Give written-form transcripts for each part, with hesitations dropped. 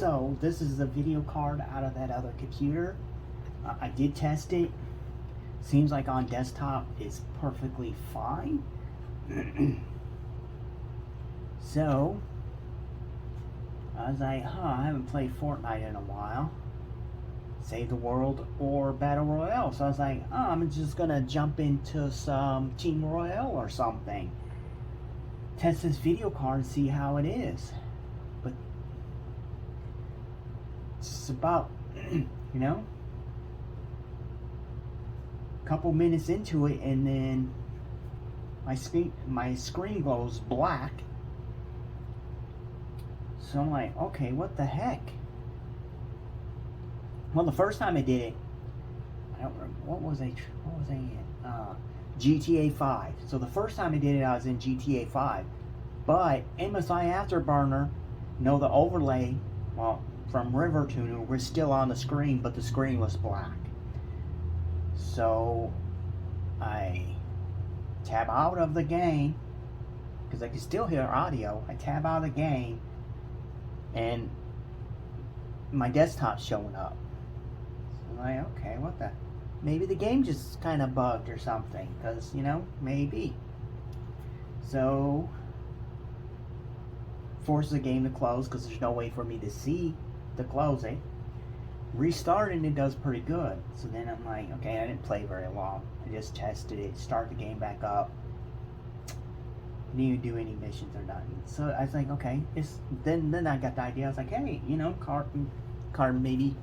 So this is a video card out of that other computer. I did test it. Seems like on desktop it's perfectly fine. So I was like, I haven't played Fortnite in a while. Save the World or Battle Royale. So I was like, I'm just gonna jump into some Team Royale or something. Test this video card and see how it is. But it's about, a couple minutes into it, and then my screen goes black. So I'm like, okay, what the heck? Well, the first time I did it, I don't remember, what was I in? GTA 5. So the first time I did it, I was in GTA 5. But MSI Afterburner, the overlay, from River Tuner was still on the screen, but the screen was black. So I tab out of the game, because I can still hear audio. I tab out of the game, and my desktop's showing up. So I'm like, okay, what the? Maybe the game just kind of bugged or something, because, maybe. So, force the game to close, because there's no way for me to see the closing. Restarting it does pretty good. So then I'm like, okay, I didn't play very long. I just tested it, start the game back up. Didn't even do any missions or nothing. So I was like, okay, then I got the idea. I was like, hey, card maybe,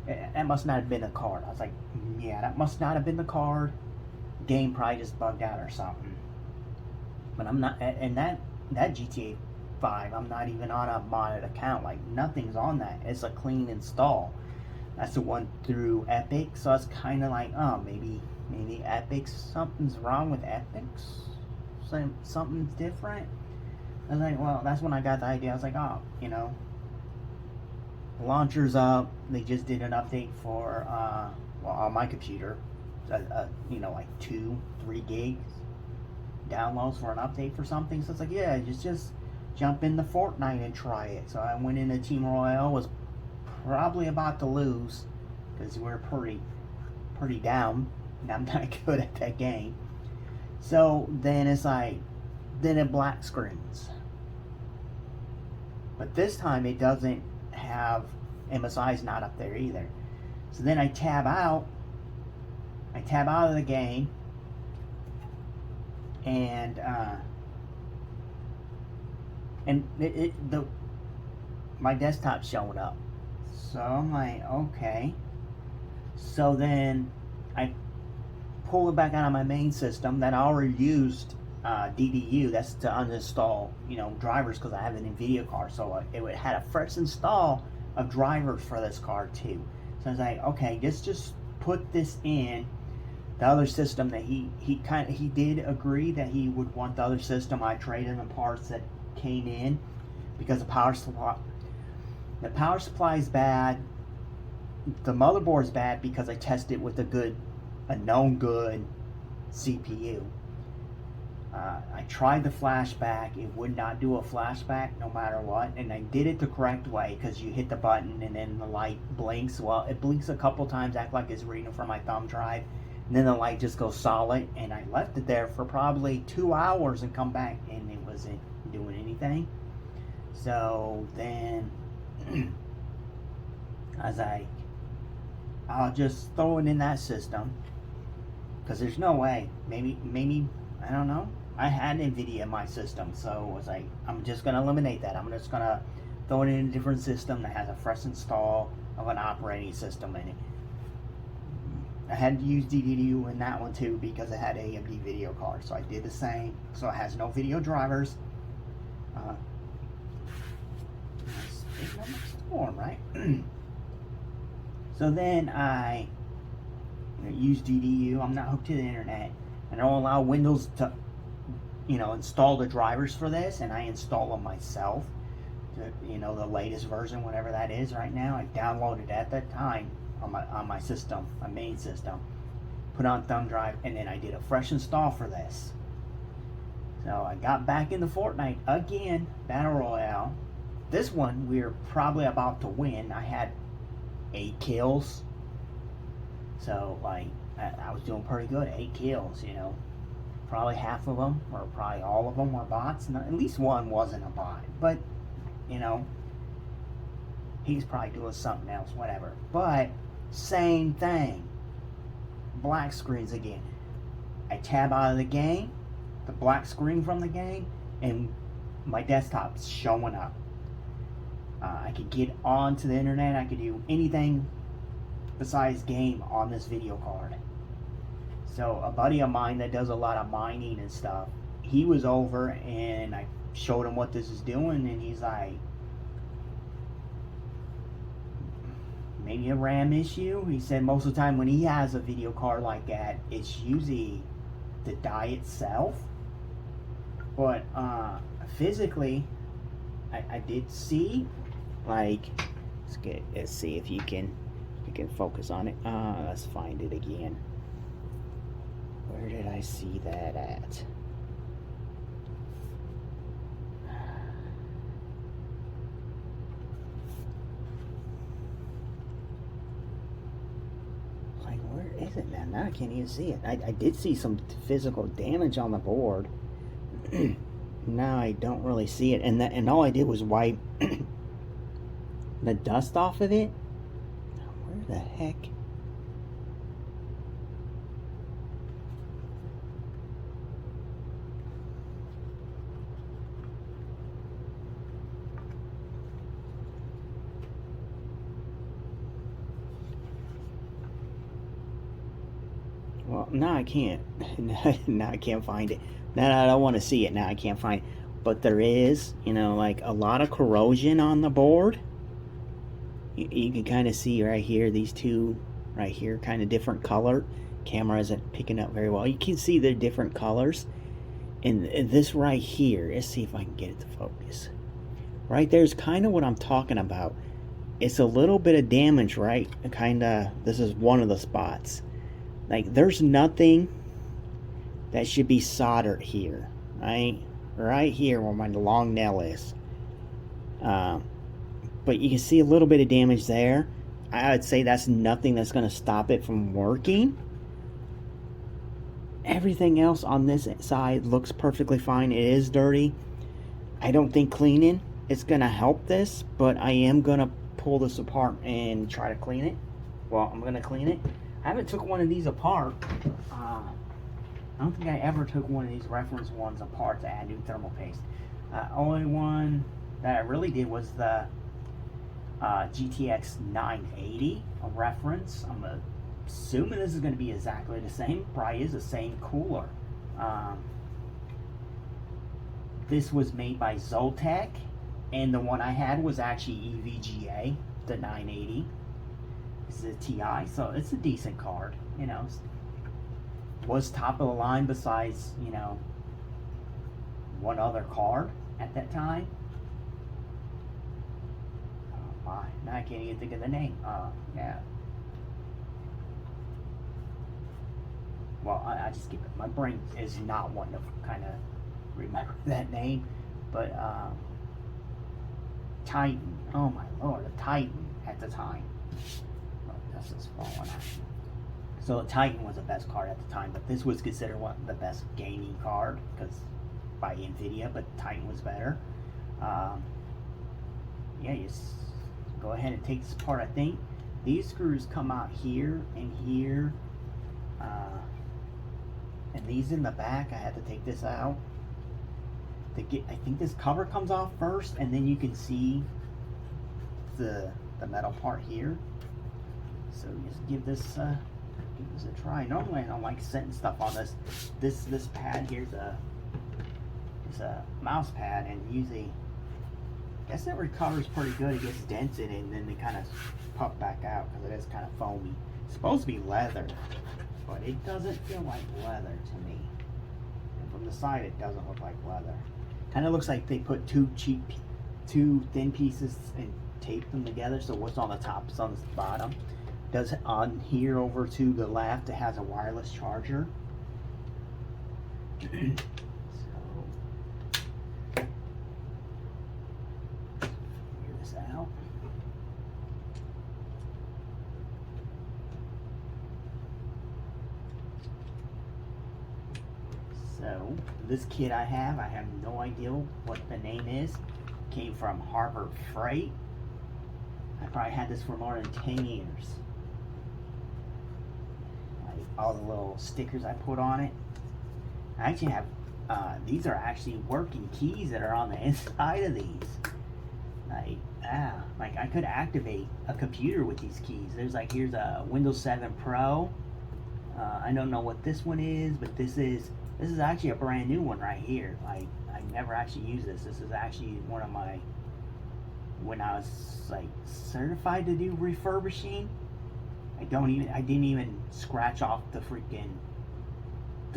that must not have been a card. I was like, yeah, that must not have been the card. Game probably just bugged out or something. But I'm not, and that GTA 5, I'm not even on a modded account. Like, nothing's on that. It's a clean install. That's the one through Epic. So I was kind of like, maybe Epic's, something's wrong with Epic's. Something's different. I was like, well, that's when I got the idea. I was like, the launcher's up. They just did an update for, on my computer, like 2-3 gigs downloads for an update for something. So it's like, yeah, just jump into Fortnite and try it. So I went into Team Royale, was probably about to lose, because we're pretty down, and I'm not good at that game. So then it's like, then it black screens. But this time it doesn't have, MSI's not up there either. So then I tab out of the game, and my desktop's showing up. So I'm like, okay. So then I pull it back out of my main system that I already used DDU. That's to uninstall, drivers, because I have an NVIDIA card. So it had a fresh install of drivers for this card too. So I was like, okay, just put this in the other system that he did agree that he would want the other system. I traded the parts that came in, because the power supply is bad. The motherboard is bad, because I tested with a known good CPU. I tried the flashback. It would not do a flashback no matter what, and I did it the correct way, because you hit the button and then the light blinks. Well, it blinks a couple times, act like it's reading from my thumb drive, and then the light just goes solid, and I left it there for probably 2 hours and come back, and it wasn't doing anything. So then I was like, I'll just throw it in that system, because there's no way. Maybe I don't know. I had NVIDIA in my system, so I was like, I'm just going to eliminate that. I'm just going to throw it in a different system that has a fresh install of an operating system in it. I had to use DDU in that one too, because it had AMD video card. So I did the same. So it has no video drivers. Storm, right? So then I use DDU. I'm not hooked to the internet. I don't allow Windows to, install the drivers for this, and I install them myself. The latest version, whatever that is right now. I downloaded at that time on my system, my main system. Put on thumb drive, and then I did a fresh install for this. So I got back into Fortnite again, Battle Royale. this one we were probably about to win. I had 8 kills, so like I was doing pretty good. 8 kills, you know. Probably half of them, or probably all of them, were bots. And at least one wasn't a bot, but you know, he's probably doing something else, whatever. But same thing, black screens again. I tab out of the game, the black screen from the game, and my desktop's showing up. I could get onto the internet. I could do anything besides game on this video card. So a buddy of mine that does a lot of mining and stuff, he was over and I showed him what this is doing, and he's like, maybe a RAM issue. He said most of the time when he has a video card like that, it's usually the die itself. But physically, I did see, like, let's see if you can focus on it. Let's find it again. Where did I see that at? Like, where is it now? Now I can't even see it. I did see some physical damage on the board. Now I don't really see it, and all I did was wipe the dust off of it. Where the heck? Well, now I can't. Now I can't find it. Now I don't want to see it. Now I can't find it. But there is, you know, like a lot of corrosion on the board. You can kind of see right here, these two right here, kind of different color. Camera isn't picking up very well. You can see they're different colors. And this right here, let's see if I can get it to focus. Right there's kind of what I'm talking about. It's a little bit of damage, right? Kind of, this is one of the spots. Like, there's nothing that should be soldered here, right? Right here where my long nail is. But you can see a little bit of damage there. I would say that's nothing that's going to stop it from working. Everything else on this side looks perfectly fine. It is dirty. I don't think cleaning is going to help this, but I am going to pull this apart and try to clean it. Well, I'm going to clean it. I haven't took one of these apart. I don't think I ever took one of these reference ones apart to add new thermal paste. Only one that I really did was the GTX 980, a reference. I'm assuming this is going to be exactly the same. Probably is the same cooler. This was made by Zotac, and the one I had was actually EVGA, the 980. This is a TI, so it's a decent card, you know. Was top of the line besides, you know, one other card at that time. Oh my, now I can't even think of the name. Yeah. Well, I just keep it. My brain is not wanting to kind of remember that name, but Titan. Oh my lord, a Titan at the time. This is falling out. So the Titan was the best card at the time, but this was considered one of the best gaming card because by Nvidia, but Titan was better. Yeah, you go ahead and take this apart. I think these screws come out here and here, and these in the back. I had to take this out to get. I think this cover comes off first, and then you can see the metal part here. So just give this a try. Normally I don't like setting stuff on this pad. Here's a mouse pad, and usually I guess it recovers pretty good. It gets dents in it, and then they kind of puff back out because it is kind of foamy. It's supposed to be leather, but it doesn't feel like leather to me. And from the side, it doesn't look like leather. Kind of looks like they put two thin pieces and taped them together. So what's on the top is on the bottom. Does on here over to the left, it has a wireless charger. So this kit I have no idea what the name is. Came from Harbor Freight. I probably had this for more than 10 years. Like all the little stickers I put on it. I actually have, these are actually working keys that are on the inside of these. Like I could activate a computer with these keys. There's like, here's a Windows 7 Pro. I don't know what this one is, but this is actually a brand new one right here. Like I never actually used this. This is actually one of my, when I was like certified to do refurbishing. I didn't even scratch off the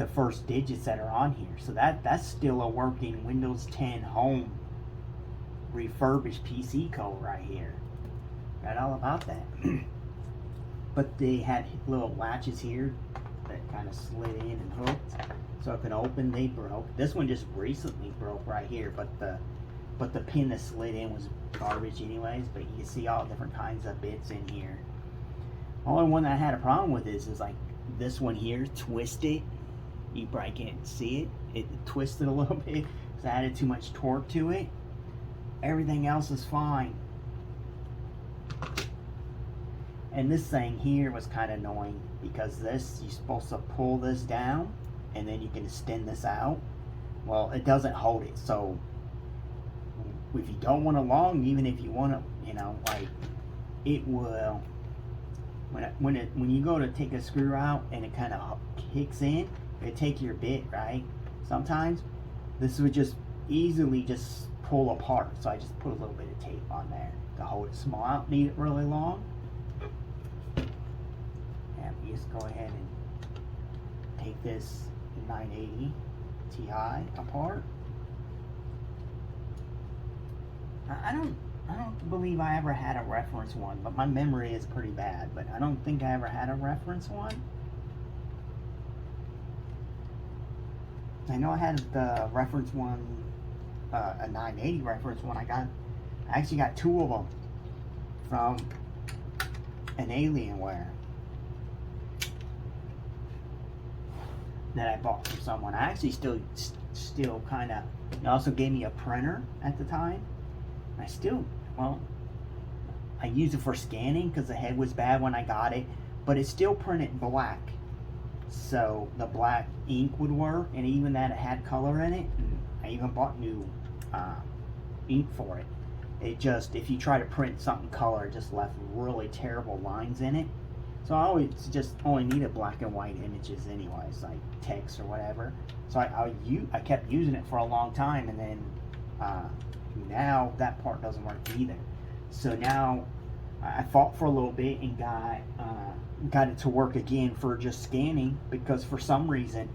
first digits that are on here. So that's still a working Windows 10 Home refurbished PC code right here. Got all about that. But they had little latches here that kind of slid in and hooked, so it could open. They broke. This one just recently broke right here, but the pin that slid in was garbage anyways. But you can see all different kinds of bits in here. Only one that I had a problem with is like this one here, twisted. You probably can't see it. It twisted a little bit because I added too much torque to it. Everything else is fine. And this thing here was kind of annoying because this, you're supposed to pull this down and then you can extend this out. Well, it doesn't hold it. So if you don't want it long, even if you want to, you know, like it will, when you go to take a screw out and it kind of kicks in, it take your bit, right? Sometimes this would just easily just pull apart. So I just put a little bit of tape on there to hold it small. I don't need it really long. And you just go ahead and take this 980 Ti apart. I don't believe I ever had a reference one, but my memory is pretty bad. But I don't think I ever had a reference one. I know I had the reference one, a 980 reference one. I actually got two of them from an Alienware that I bought from someone. I actually still kind of. It also gave me a printer at the time. I used it for scanning because the head was bad when I got it, but it still printed black. So the black ink would work, and even that it had color in it. And I even bought new ink for it. It just, if you try to print something color, it just left really terrible lines in it. So I always just only needed black and white images anyways, like text or whatever. So I kept using it for a long time, and then now that part doesn't work either. So now I fought for a little bit and got it to work again for just scanning, because for some reason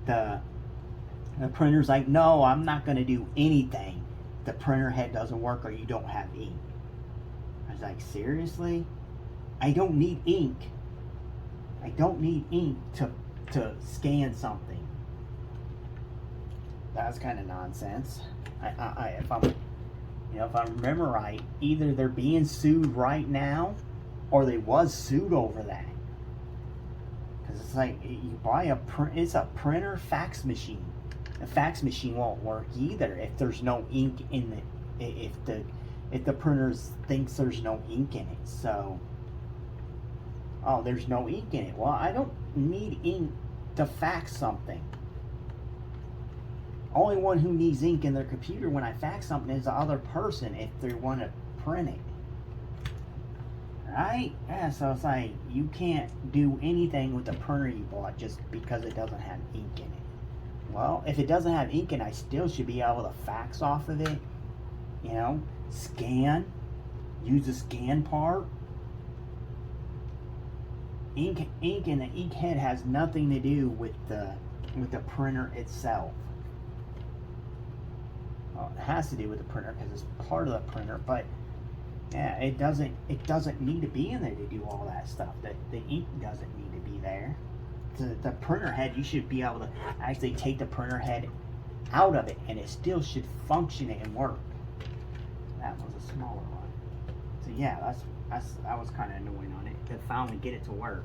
the printer's like, no, I'm not going to do anything. The printer head doesn't work or you don't have ink. I was like, seriously? I don't need ink. I don't need ink to scan something. That's kind of nonsense. If I remember right, either they're being sued right now, or they was sued over that. Because it's like, you buy it's a printer fax machine. The fax machine won't work either if there's no ink in it. If the printer thinks there's no ink in it. So, oh, there's no ink in it. Well, I don't need ink to fax something. Only one who needs ink in their computer when I fax something is the other person if they want to print it. Right? Yeah, so it's like, you can't do anything with the printer you bought just because it doesn't have ink in it. Well, if it doesn't have ink in it, I still should be able to fax off of it. You know, scan, use the scan part. Ink in the ink head has nothing to do with the printer itself. Well, it has to do with the printer because it's part of the printer, but yeah, it doesn't need to be in there to do all that stuff. The ink doesn't need to be there. The printer head, you should be able to actually take the printer head out of it and it still should function and work. That was a smaller one. So yeah, I was kind of annoying on it to finally get it to work,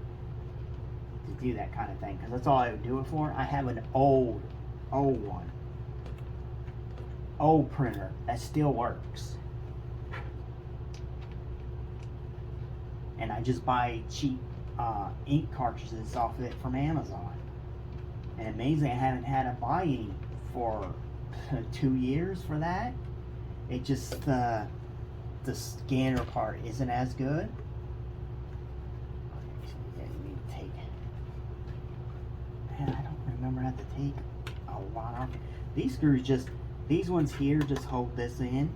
to do that kind of thing, because that's all I would do it for. I have an old old one. Old printer that still works. And I just buy cheap ink cartridges off of it from Amazon. And amazing, I haven't had to buy any for 2 years for that. It just the scanner part isn't as good. Yeah, you need to take. Man, I don't remember how to take a lot off. These screws these ones here just hold this in.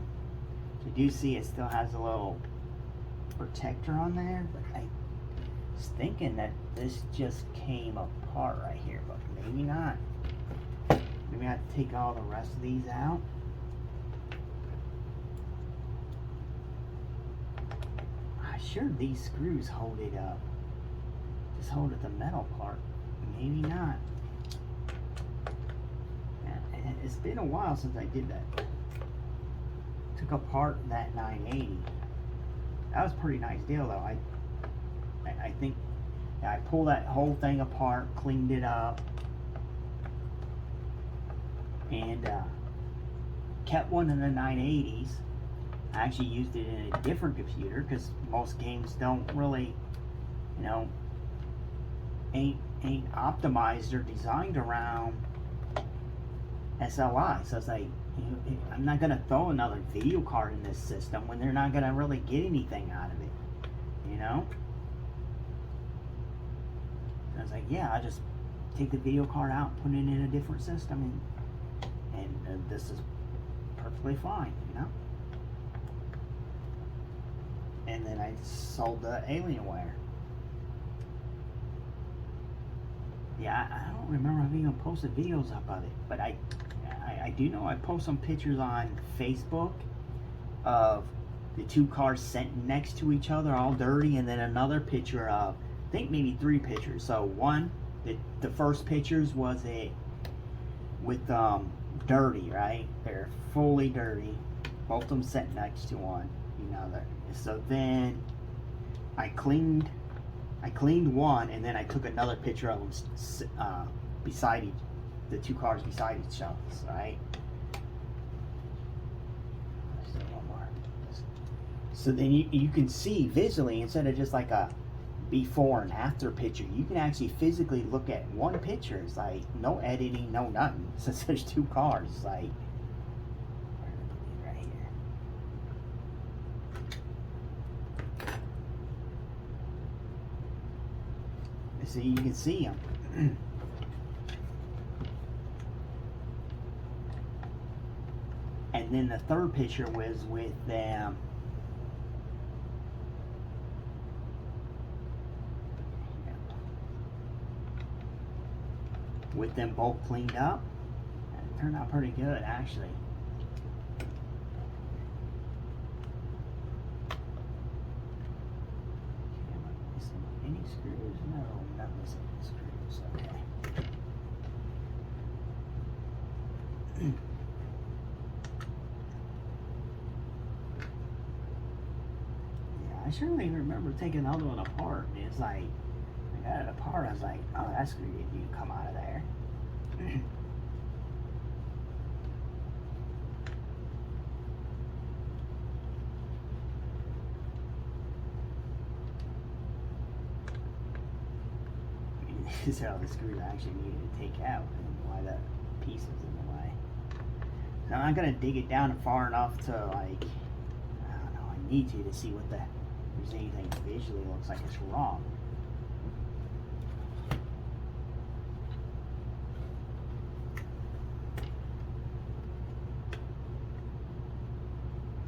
You do see it still has a little protector on there, but I was thinking that this just came apart right here, but maybe not. Maybe I have to take all the rest of these out. I'm sure these screws hold it up. Just hold it the metal part. Maybe not. It's been a while since I did that. Took apart that 980. That was a pretty nice deal though. I think I pulled that whole thing apart, cleaned it up, and kept one of the 980s. I actually used it in a different computer because most games don't really, you know, ain't optimized or designed around SLI. So it's like, I'm not gonna throw another video card in this system when they're not gonna really get anything out of it, you know. So I was like, yeah, I just take the video card out, put it in a different system, and this is perfectly fine, you know. And then I sold the Alienware. Yeah, I don't remember if I even posted videos up of it, but I do know I post some pictures on Facebook of the two cars sitting next to each other all dirty, and then another picture of, I think maybe 3 pictures. So one, the first pictures was with dirty, right? They're fully dirty, both of them sitting next to one another. So then I cleaned one, and then I took another picture of them beside the 2 cars beside each other, right? So then you can see visually, instead of just like a before and after picture, you can actually physically look at one picture. It's like no editing, no nothing. Since there's 2 cars, it's like right here. See, you can see them. And then the third picture was with them. With them both cleaned up. And it turned out pretty good, actually. Am I missing any screws? No, I'm not missing any screws. Okay. I certainly remember taking the other one apart, and it's like, I got it apart, I was like, oh, that screw didn't even come out of there. These are all the screws I actually needed to take out, and why the piece was in the way. So I'm not going to dig it down far enough to, like, I don't know, I need to see what if there's anything visually looks like it's wrong.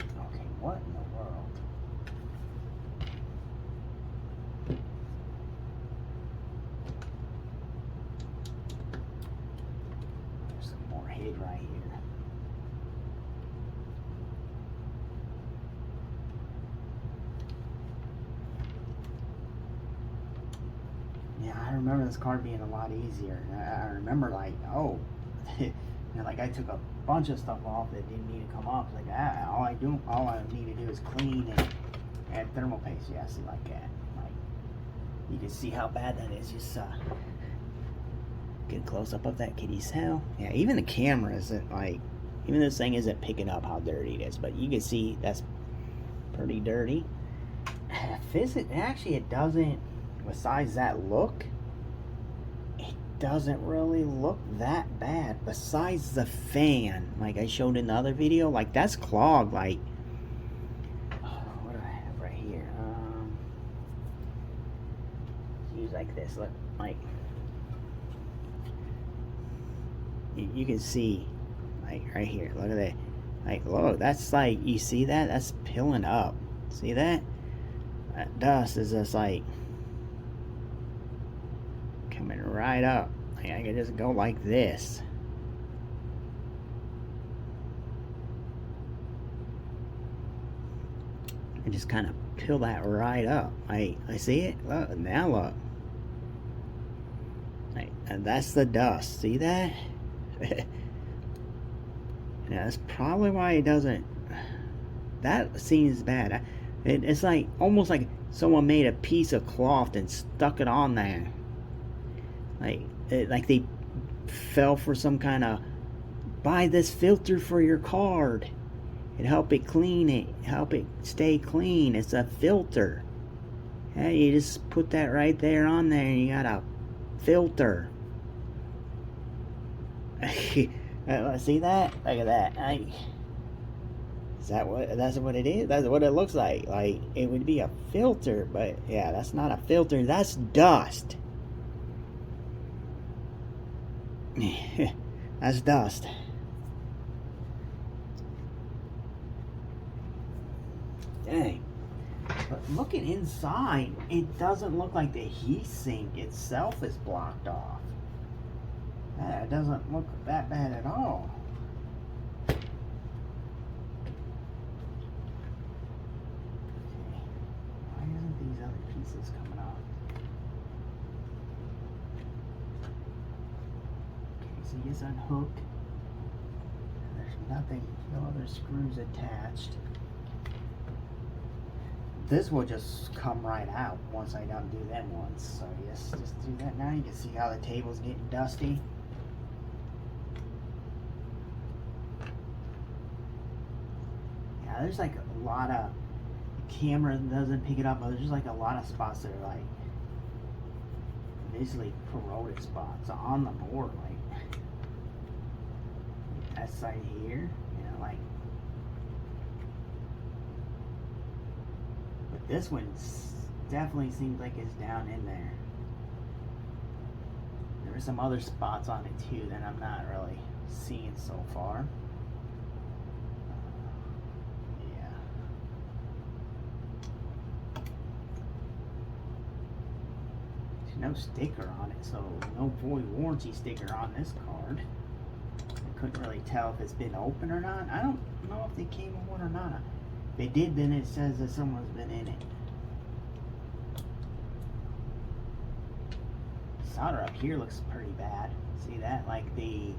Okay, what in the world? There's some more hid right here. Yeah, I remember this card being a lot easier. I remember, like, oh, you know, like I took a bunch of stuff off that didn't need to come off. Like, all I need to do is clean and add thermal paste. Yeah, see, like that. Like, you can see how bad that is. Just Get a close up of that kitty's tail. Yeah, even the camera isn't like, even this thing isn't picking up how dirty it is, but you can see that's pretty dirty. Actually, it doesn't, besides that look, it doesn't really look that bad. Besides the fan, like I showed in the other video, like that's clogged. Like, what do I have right here? Use like this. Look, like you can see, like right here. Look at that. Like, look, that's like, you see that? That's pilling up. See that? That dust is just like coming right up. Like, I can just go like this. And just kind of peel that right up. I see it. Look, now look. Like, and that's the dust. See that? Yeah, that's probably why it doesn't. That seems bad. It's like almost like someone made a piece of cloth and stuck it on there. Like they fell for some kind of, buy this filter for your card. It help it clean it, help it stay clean. It's a filter. Yeah, you just put that right there on there, and you got a filter. See that? Look at that. That's what it is? That's what it looks like. Like, it would be a filter, but yeah, that's not a filter. That's dust. That's dust. Dang. But looking inside, it doesn't look like the heat sink itself is blocked off. It doesn't look that bad at all. Okay. Why isn't these other pieces coming off? Okay, so it's unhooked. There's nothing, no other screws attached. This will just come right out once I undo them once. So yes, just do that now. You can see how the table's getting dusty. Yeah, there's like a lot of, the camera doesn't pick it up, but there's just like a lot of spots that are like basically corroded spots on the board, like that side here, you know, like. But this one definitely seems like it's down in there. There were some other spots on it too that I'm not really seeing so far. Yeah. There's no sticker on it, so no void warranty sticker on this card. I couldn't really tell if it's been open or not. I don't know if they came with one or not. If they did, then it says that someone's been in it. Solder up here looks pretty bad. See that? Like they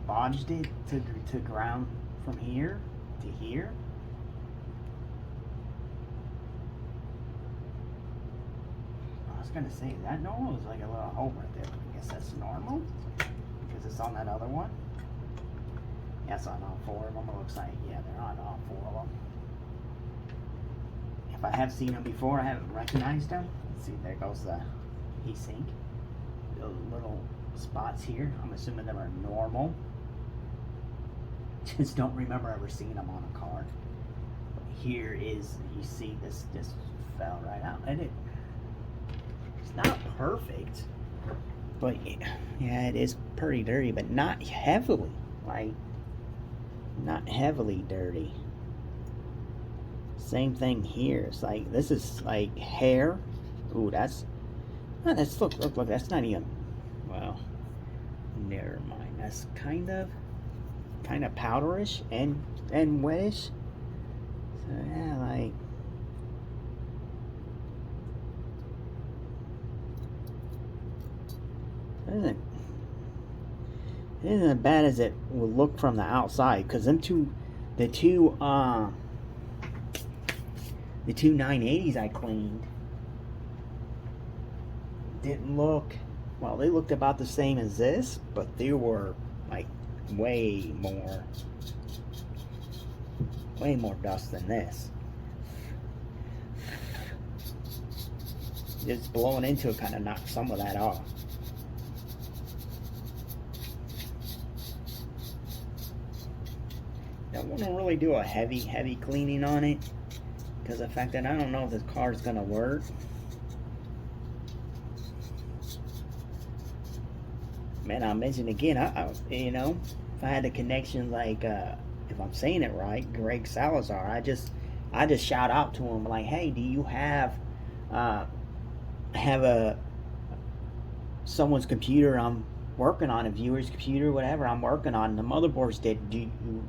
bodged it to ground from here to here. I was gonna say that normal is like a little hole right there. I guess that's normal because it's on that other one. Yeah, it's on all four of them. It looks like, yeah, they're on all four of them. If I have seen them before, I haven't recognized them. Let's see, there goes the heat sink. The little spots here, I'm assuming them are normal. Just don't remember ever seeing them on a card. But here is, you see this just fell right out. And it's not perfect, but yeah, it is pretty dirty, but not heavily. Like, not heavily dirty. Same thing here. It's like, this is like hair. Ooh, that's look, that's not even, well, never mind. That's kind of powderish and wettish. So yeah, like, it isn't as bad as it would look from the outside, because the two 980s I cleaned didn't look well, they looked about the same as this, but they were like way more dust than this. Just blowing into it kind of knocked some of that off. I want to really do a heavy cleaning on it, because the fact that I don't know if this car is going to work. Man, I'll mention again, you know, if I had a connection like, if I'm saying it right, Greg Salazar, I just shout out to him like, hey, do you have someone's computer I'm working on, a viewer's computer, whatever I'm working on, the motherboard's dead.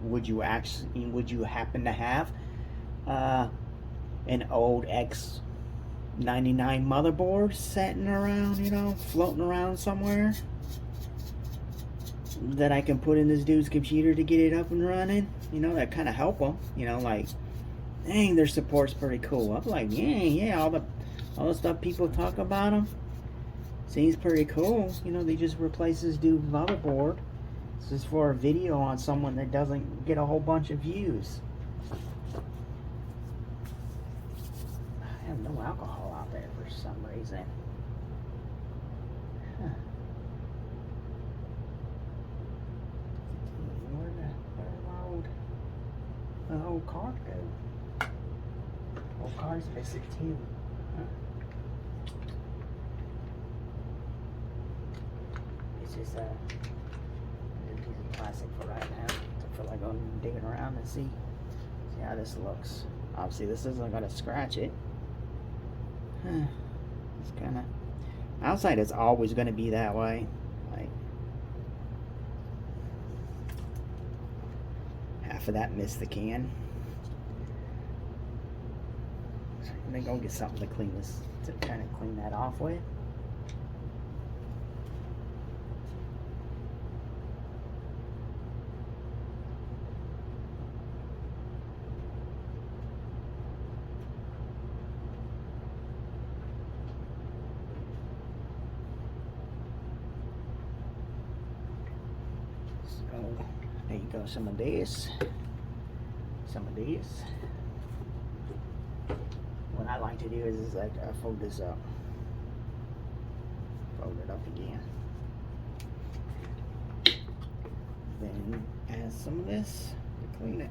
Would you happen to have an old X99 motherboard sitting around, you know, floating around somewhere that I can put in this dude's computer to get it up and running? You know, that kind of help them. You know, like, dang, their support's pretty cool. I'm like, yeah, all the stuff people talk about them seems pretty cool. You know, they just replace this dude's motherboard. This is for a video on someone that doesn't get a whole bunch of views. I have no alcohol out there for some reason. Huh. Where the old card go? Old card's missing too. Huh. It's just a piece of plastic for right now. I feel like I'm digging around and see how this looks. Obviously this isn't gonna scratch it. It's kind of outside. It's always gonna be that way. Like half of that missed the can. So I'm gonna go get something to clean this, to kind of clean that off with. There you go, some of this. What I like to do is I fold this up. Fold it up again. Then add some of this to clean it.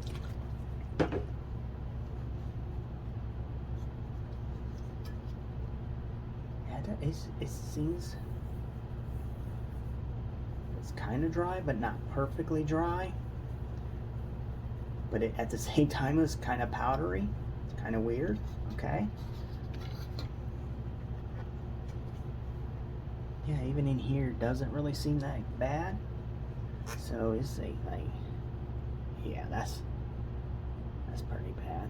Yeah, it seems it's kind of dry, but not perfectly dry. But at the same time, it's kind of powdery. It's kind of weird. Okay. Yeah, even in here, doesn't really seem that bad. So it's like, yeah, that's pretty bad.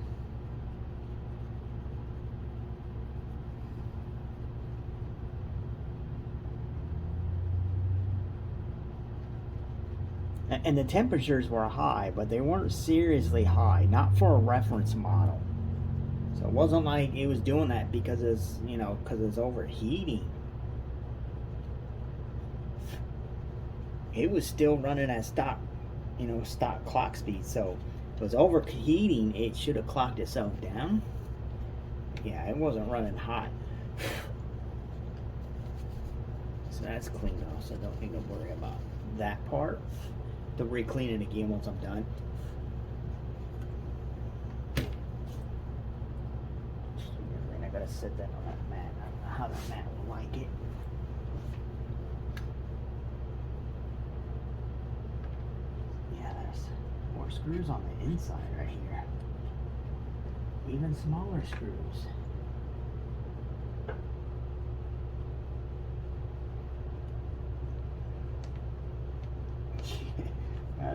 And the temperatures were high, but they weren't seriously high, not for a reference model. So it wasn't like it was doing that because it's, you know, because it's overheating. It was still running at stock, you know, stock clock speed. So if it was overheating, it should have clocked itself down. Yeah, it wasn't running hot. So that's cleaned off, so don't need to worry about that part. To re-clean it again once I'm done. I gotta sit that on that mat. I don't know how that mat will like it. Yeah, there's more screws on the inside right here. Even smaller screws.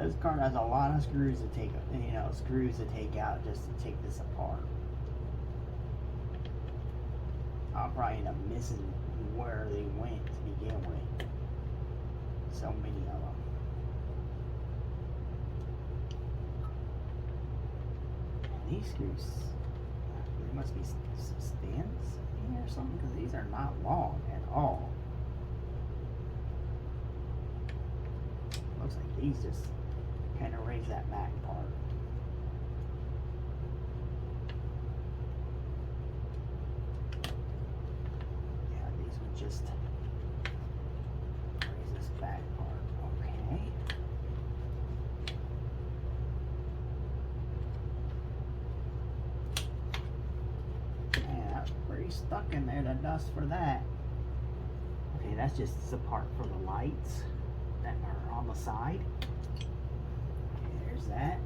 This car has a lot of screws to take, you know, out just to take this apart. I'll probably end up missing where they went to begin with. So many of them. And these screws, there must be some stands here or something, because these are not long at all. looks like these just kind of raise that back part. Yeah, these would just raise this back part. Okay. Yeah, pretty stuck in there, the dust for that. Okay, that's just the part for the lights that are on the side. Okay, there's that.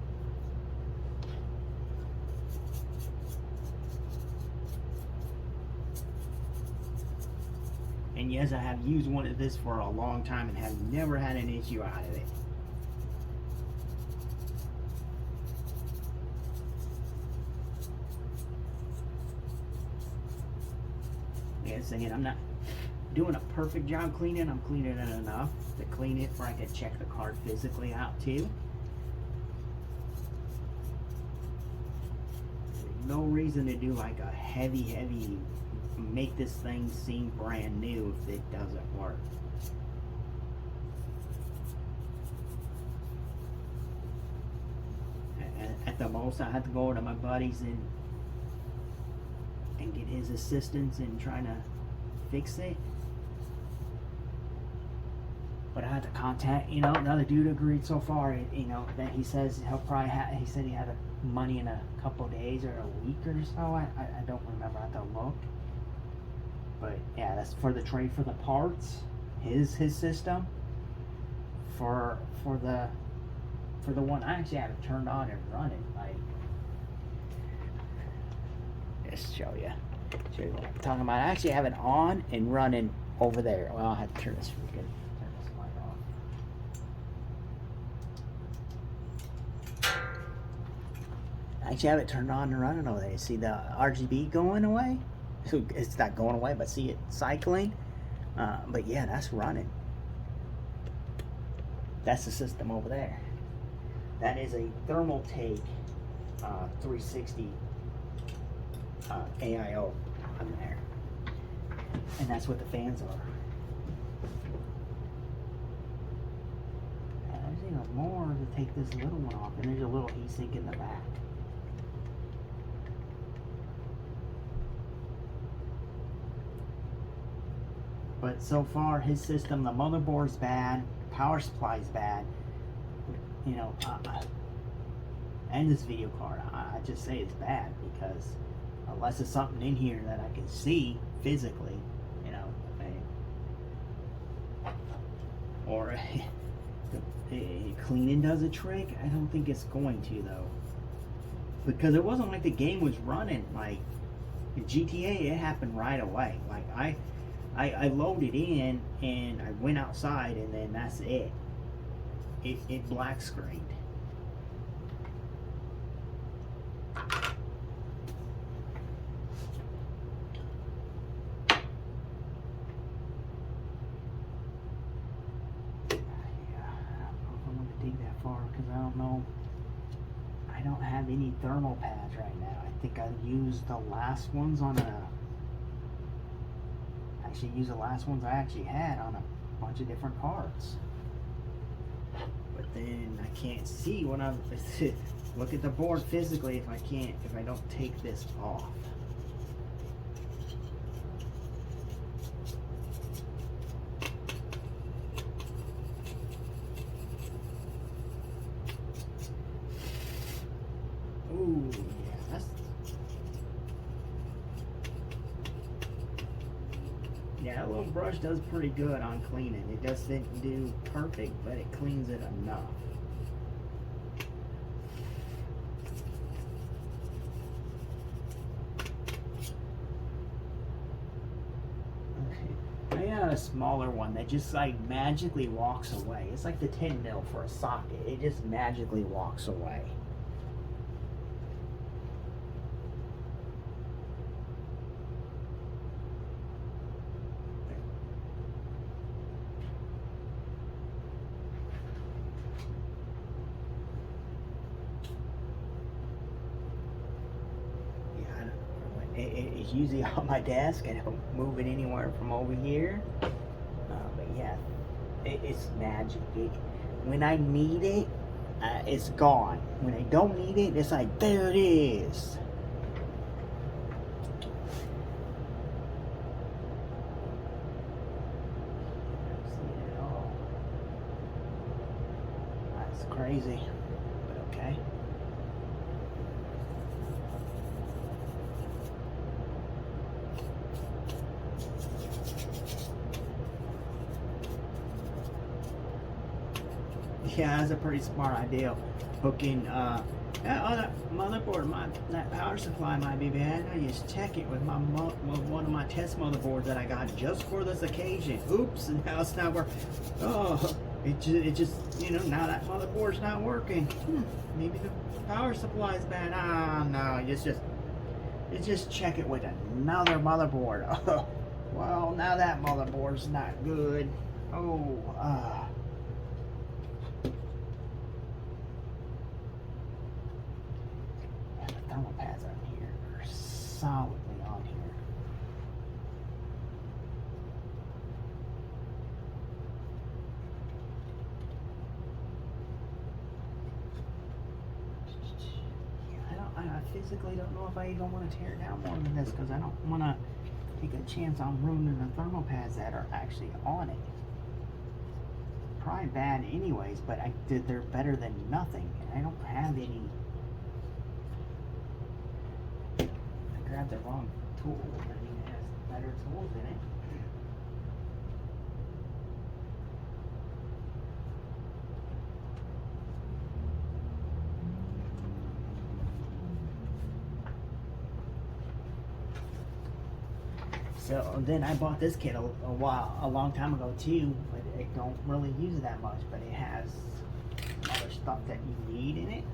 And yes, I have used one of this for a long time and have never had an issue out of it. Yes, again, I'm not doing a perfect job cleaning. I'm cleaning it enough to clean it where I can check the card physically out too. There's no reason to do like a heavy make this thing seem brand new if it doesn't work. At the most, I have to go over to my buddies and get his assistance in trying to fix it. But I had to contact, the other dude agreed so far, that he says he'll probably he said he had money in a couple days or a week or so. I don't remember, I have to look. But yeah, that's for the trade for the parts, his system. For the one I actually have it turned on and running, like, just show you what I'm talking about. I actually have it on and running over there. Well, I have to turn this light off. I actually have it turned on and running over there. You see the RGB going away? It's not going away, but see it cycling. But yeah, that's running. That's the system over there. That is a Thermaltake 360 AIO on there. And that's what the fans are. And there's even more to take this little one off. And there's a little heat sink in the back. But so far, his system, the motherboard's bad, power supply's bad, and this video card, I just say it's bad because unless it's something in here that I can see physically, or cleaning does a trick, I don't think it's going to though. Because it wasn't like the game was running, like GTA, it happened right away. Like I loaded in and I went outside and then that's it. It black screened. I don't have any thermal pads right now. I think I used the last ones on the last ones I actually had on a bunch of different cards. But then I can't see when I'm look at the board physically if I don't take this off. Ooh, yeah, that little brush does pretty good on cleaning. It doesn't do perfect, but it cleans it enough. Okay, I got a smaller one that just like magically walks away. It's like the 10 mil for a socket. It just magically walks away. It's usually on my desk. I don't move it anywhere from over here. But yeah, it's magic. when I need it, it's gone. When I don't need it, it's like, there it is. That's crazy, but okay. Yeah, that's a pretty smart idea. Hooking that other motherboard, that power supply might be bad. I just check it with one of my test motherboards that I got just for this occasion. Oops, and now it's not working. Oh, it just now that motherboard's not working. Maybe the power supply is bad. Ah, no, just check it with another motherboard. Oh, well, now that motherboard's not good. Oh, thermal pads on here are solidly on here. Yeah, I physically don't know if I even want to tear it down more than this, because I don't want to take a chance on ruining the thermal pads that are actually on it. Probably bad anyways, but they're better than nothing, and I don't have any. Grabbed the wrong tool. I mean, it has better tools in it. So then I bought this kit a long time ago too, but I don't really use it that much. But it has other stuff that you need in it.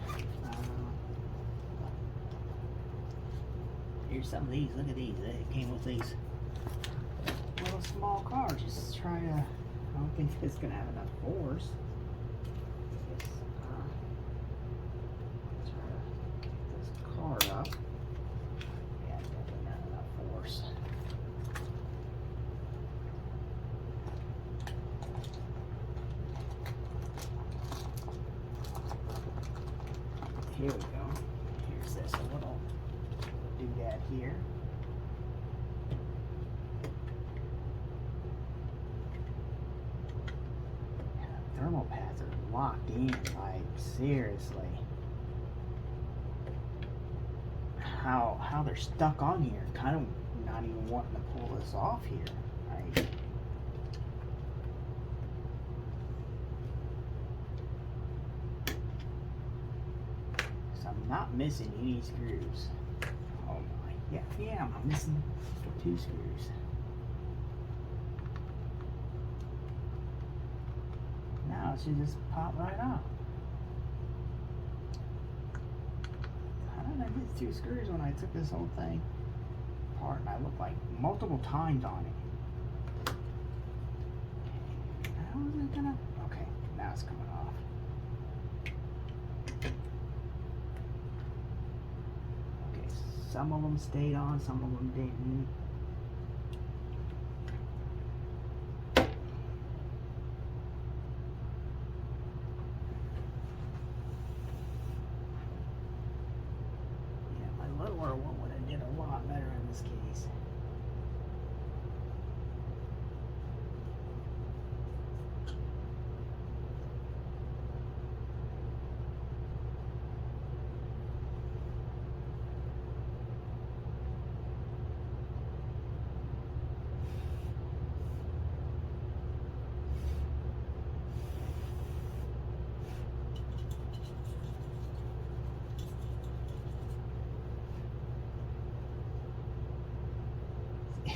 Here's some of these. Look at these. It came with these little small cars. Just try to. I don't think it's gonna have enough force. Just, try to get this car up. Yeah, definitely not enough force. Here we go. Here's this little doodad here. Thermal pads are locked in, like seriously. How they're stuck on here. Kind of not even wanting to pull this off here. Right? So I'm not missing any screws. Oh my, yeah, I'm missing 2 screws. Now it should just pop right off. How did I miss 2 screws when I took this whole thing apart? And I looked like multiple times on it. How is it gonna? Okay, now it's coming off. Okay, some of them stayed on, some of them didn't. Lower one would have did a lot better in this case.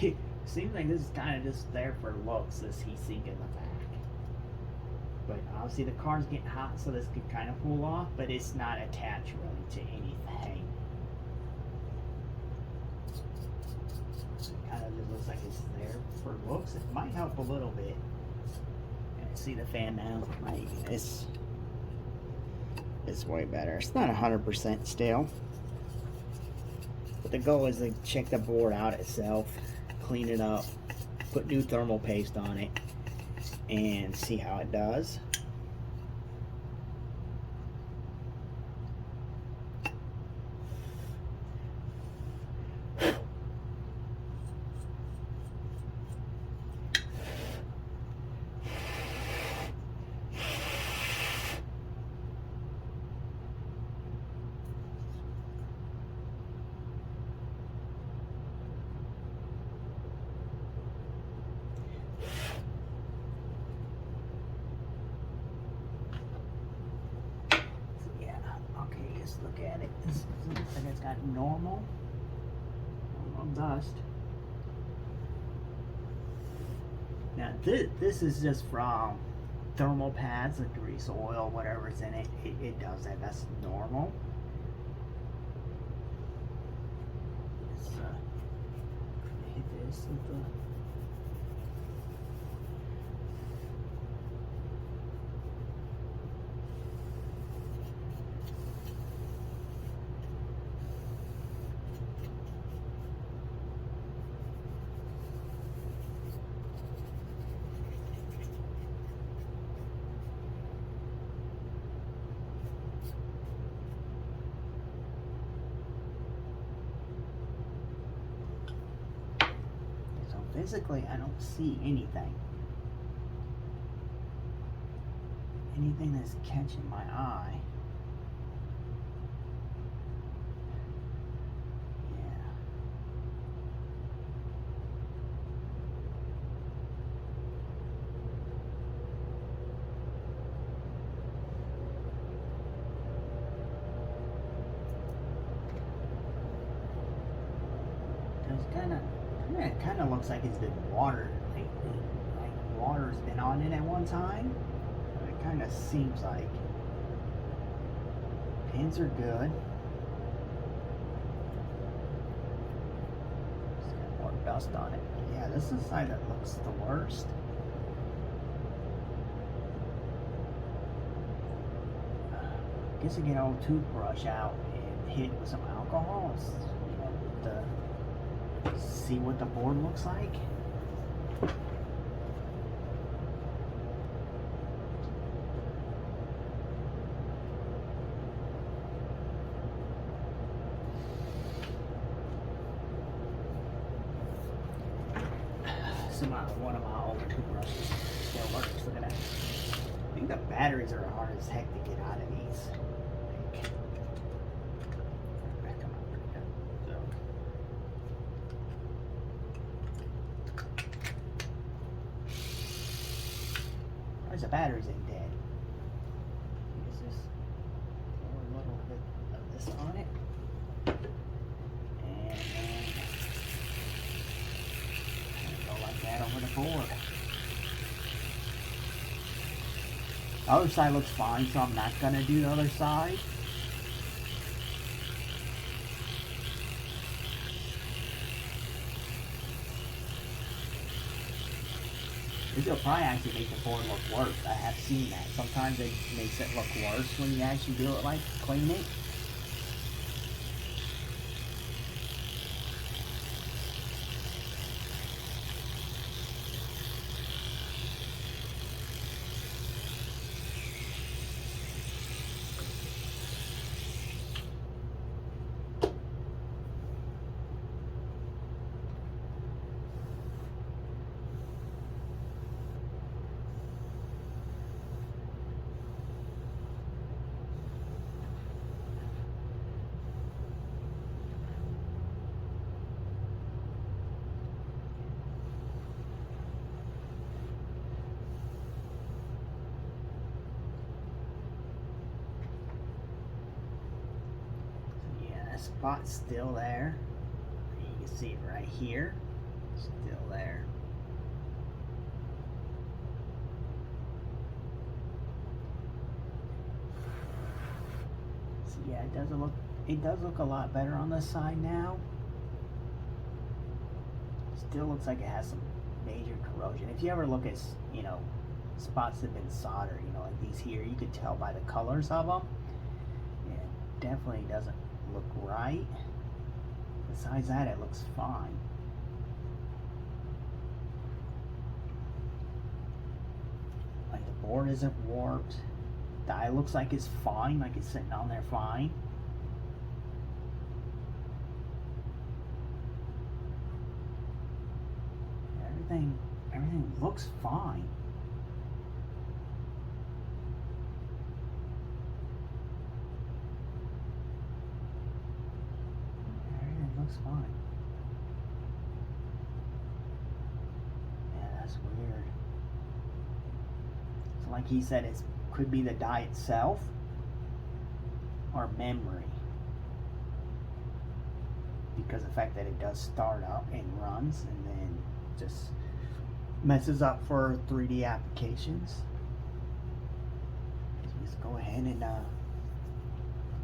It seems like this is kind of just there for looks, this heat sink in the back. But obviously the car's getting hot, so this could kind of cool off, but it's not attached really to anything. It kind of just looks like it's there for looks. It might help a little bit. And see the fan now? Like, it's way better. It's not 100% still. But the goal is to check the board out itself, clean it up, put new thermal paste on it, and see how it does. at it. It looks like it's got normal dust. Now this is just from thermal pads, like grease, oil, whatever's in it. It does that. That's normal. Let's hit this with the. Physically, I don't see anything. Anything that's catching my eye. Yeah. It kind of looks like it's been watered lately. Like water's been on it at one time. It kind of seems like. Pins are good. Just got more dust on it. Yeah, this is the side that looks the worst. Guess I get an old toothbrush out and hit it with some alcohol. You know, see what the board looks like. So one of my older toothbrushes still works. Look at that. I think the batteries are hard as heck to get out of these. The batteries ain't dead. Let's just pour a little bit of this on it. And go like that over the board. The other side looks fine, so I'm not going to do the other side. This will probably actually make the board look worse. I have seen that. Sometimes it makes it look worse when you actually do it, like clean it. Spot's still there. You can see it right here. Still there. So yeah, it does look a lot better on this side now. Still looks like it has some major corrosion. If you ever look at, you know, spots that have been soldered, you know, like these here, you could tell by the colors of them. Yeah, it definitely doesn't look right. Besides that, it looks fine. Like the board isn't warped. Die looks like it's fine, like it's sitting on there fine. Everything looks fine. Looks fine. Yeah, that's weird. So like he said, it could be the die itself or memory. because of the fact that it does start up and runs and then just messes up for 3D applications. So let's go ahead and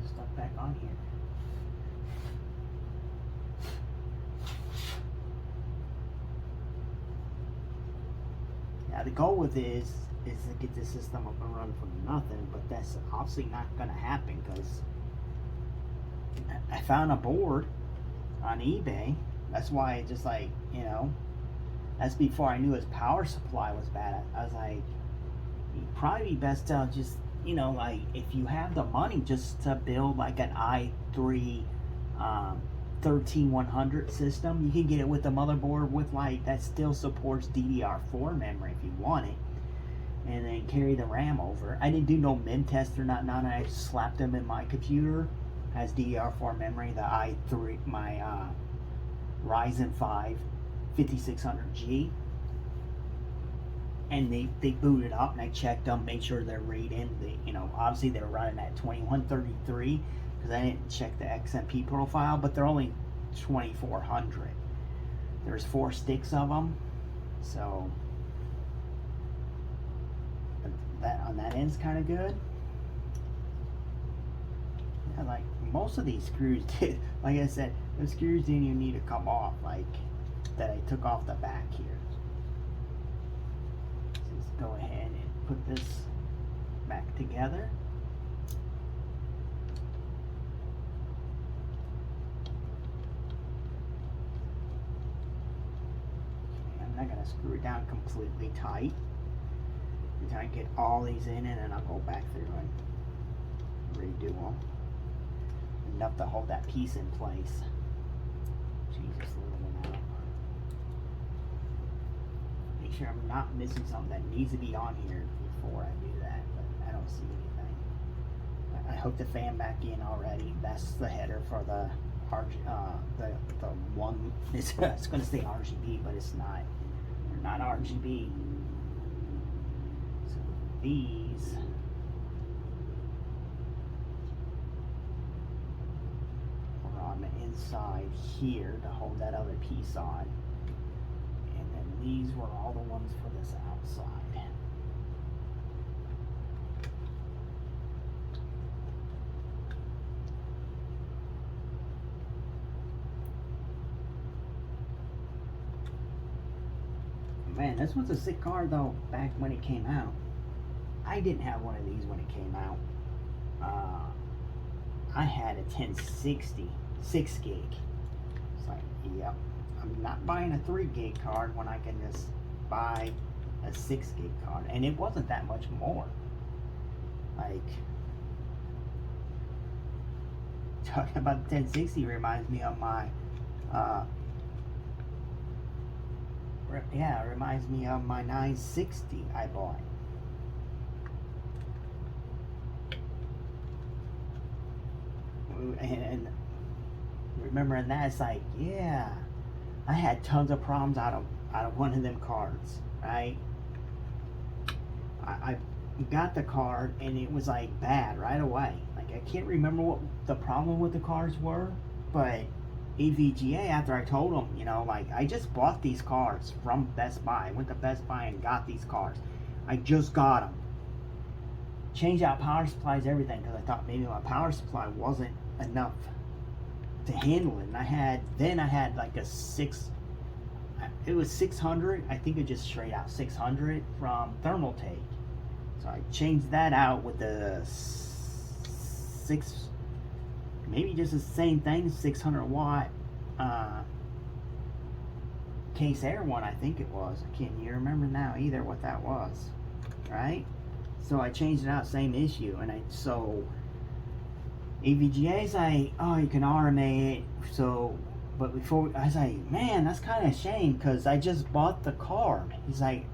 start back on here. Now the goal with this is to get this system up and running from nothing, but that's obviously not going to happen because I found a board on eBay. That's why it just like, you know, that's before I knew his power supply was bad. I was like, it'd probably be best to just, you know, like if you have the money just to build like an i3 13100 system, you can get it with a motherboard with like that still supports DDR4 memory if you want it, and then carry the RAM over. I didn't do no min test or none. I slapped them in my computer. Has DDR4 memory, the i3, my Ryzen 5 5600G, and they booted up, and I checked them, made sure they're rated. You know, obviously they're running at 2133 because I didn't check the XMP profile, but they're only 2400. There's 4 sticks of them, so that on that end's kind of good. Yeah, like most of these screws did, like I said, the screws didn't even need to come off, like that I took off the back here. So let's go ahead and put this back together. Okay, I'm not going to screw it down completely tight until I get all these in, and then I'll go back through and redo them. Enough to hold that piece in place. Jesus, little one out. Make sure I'm not missing something that needs to be on here before I do that, but I don't see anything. I hooked the fan back in already. That's the header for the the one. It's going to say RGB, but it's not. They're not RGB. So these. On the inside here to hold that other piece on, and then these were all the ones for this outside. Man, this was a sick card though back when it came out. I didn't have one of these when it came out. I had a 1060 6 gig. It's like, yep, I'm not buying a 3 gig card when I can just buy a 6 gig card, and it wasn't that much more. Like, talking about the 1060 reminds me of my yeah, it reminds me of my 960 I bought. And remembering that, it's like, yeah, I had tons of problems out of one of them cards, right? I got the card and it was like bad right away. Like, I can't remember what the problem with the cards were, but EVGA, after I told them, you know, like, I just bought these cards from Best Buy. I went to Best Buy and got these cards. I just got them. Changed out power supplies, everything, because I thought maybe my power supply wasn't enough to handle it. And I had like a 600, I think it just straight out 600 from Thermaltake. So I changed that out with the maybe just the same thing, 600 watt Case Air one, I think it was. I can't even remember now either what that was, right? So I changed it out, same issue, and so EVGA's like, oh, you can RMA it. So, but before, I was like, man, that's kind of a shame because I just bought the card. He's like,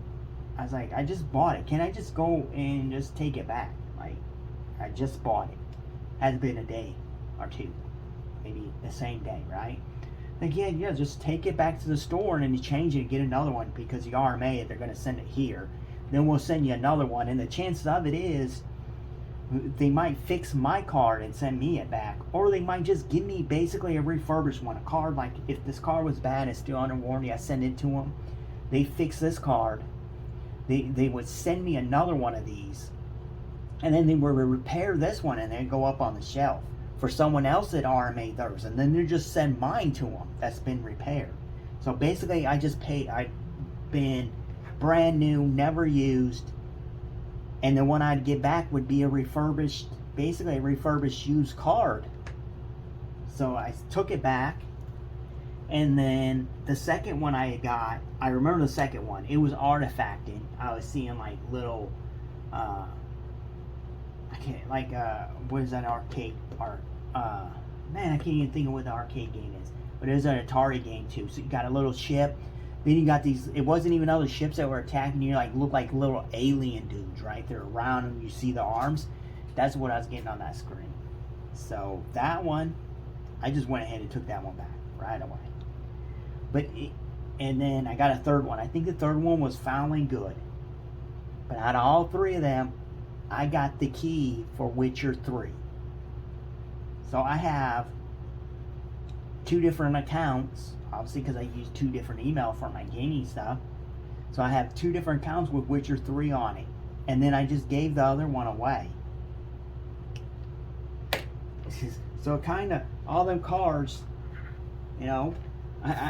I was like, I just bought it. Can I just go and just take it back? Like, I just bought it. Has been a day or two, maybe the same day, right? Like, yeah, just take it back to the store and then you change it and get another one because you RMA it. They're going to send it here. Then we'll send you another one, and the chances of it is They might fix my card and send me it back, or they might just give me basically a refurbished one. A card, like if this card was bad, it's still under warranty, I send it to them. They fix this card. They would send me another one of these, and then they would repair this one and then go up on the shelf for someone else that RMA theirs, and then they just send mine to them that's been repaired. So basically, I've been brand new, never used. And the one I'd get back would be basically a refurbished used card. So I took it back. And then the second one I got, I remember the second one. It was artifacted. I was seeing like little, what is that arcade art? Man, I can't even think of what the arcade game is. But it was an Atari game too. So you got a little ship. Then you got these, it wasn't even other ships that were attacking you, look like little alien dudes, right? They're around and you see the arms. That's what I was getting on that screen. So that one, I just went ahead and took that one back right away. And then I got a third one. I think the third one was Foundling Good. But out of all three of them, I got the key for Witcher 3. So I have 2 different accounts, obviously because I use 2 different email for my gaming stuff. So I have 2 different accounts with Witcher 3 on it. And then I just gave the other one away. So kind of, all them cards, I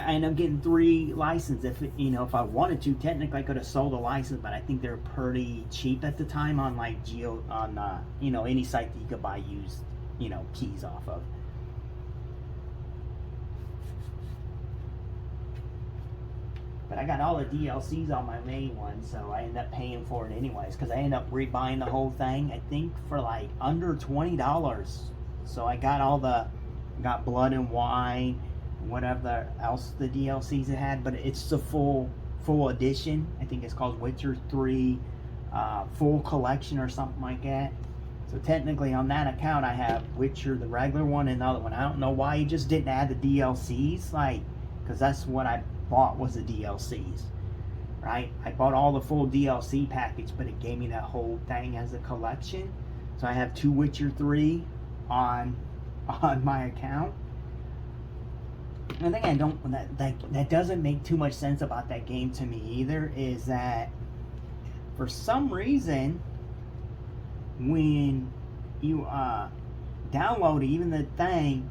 end up getting 3 licenses. If I wanted to, technically I could have sold a license, but I think they're pretty cheap at the time on any site that you could buy used, keys off of. But I got all the DLCs on my main one, so I end up paying for it anyways, because I end up rebuying the whole thing, I think for like under $20. So I got got Blood and Wine, whatever else the DLCs it had, but it's the full edition. I think it's called Witcher 3 full collection or something like that. So technically on that account I have Witcher, the regular one, and the other one. I don't know why he just didn't add the DLCs, because that's what I bought was the DLCs, right? I bought all the full DLC package, but it gave me that whole thing as a collection. So I have 2 Witcher 3 on my account. The thing I don't that doesn't make too much sense about that game to me either is that for some reason when you download it, even the thing,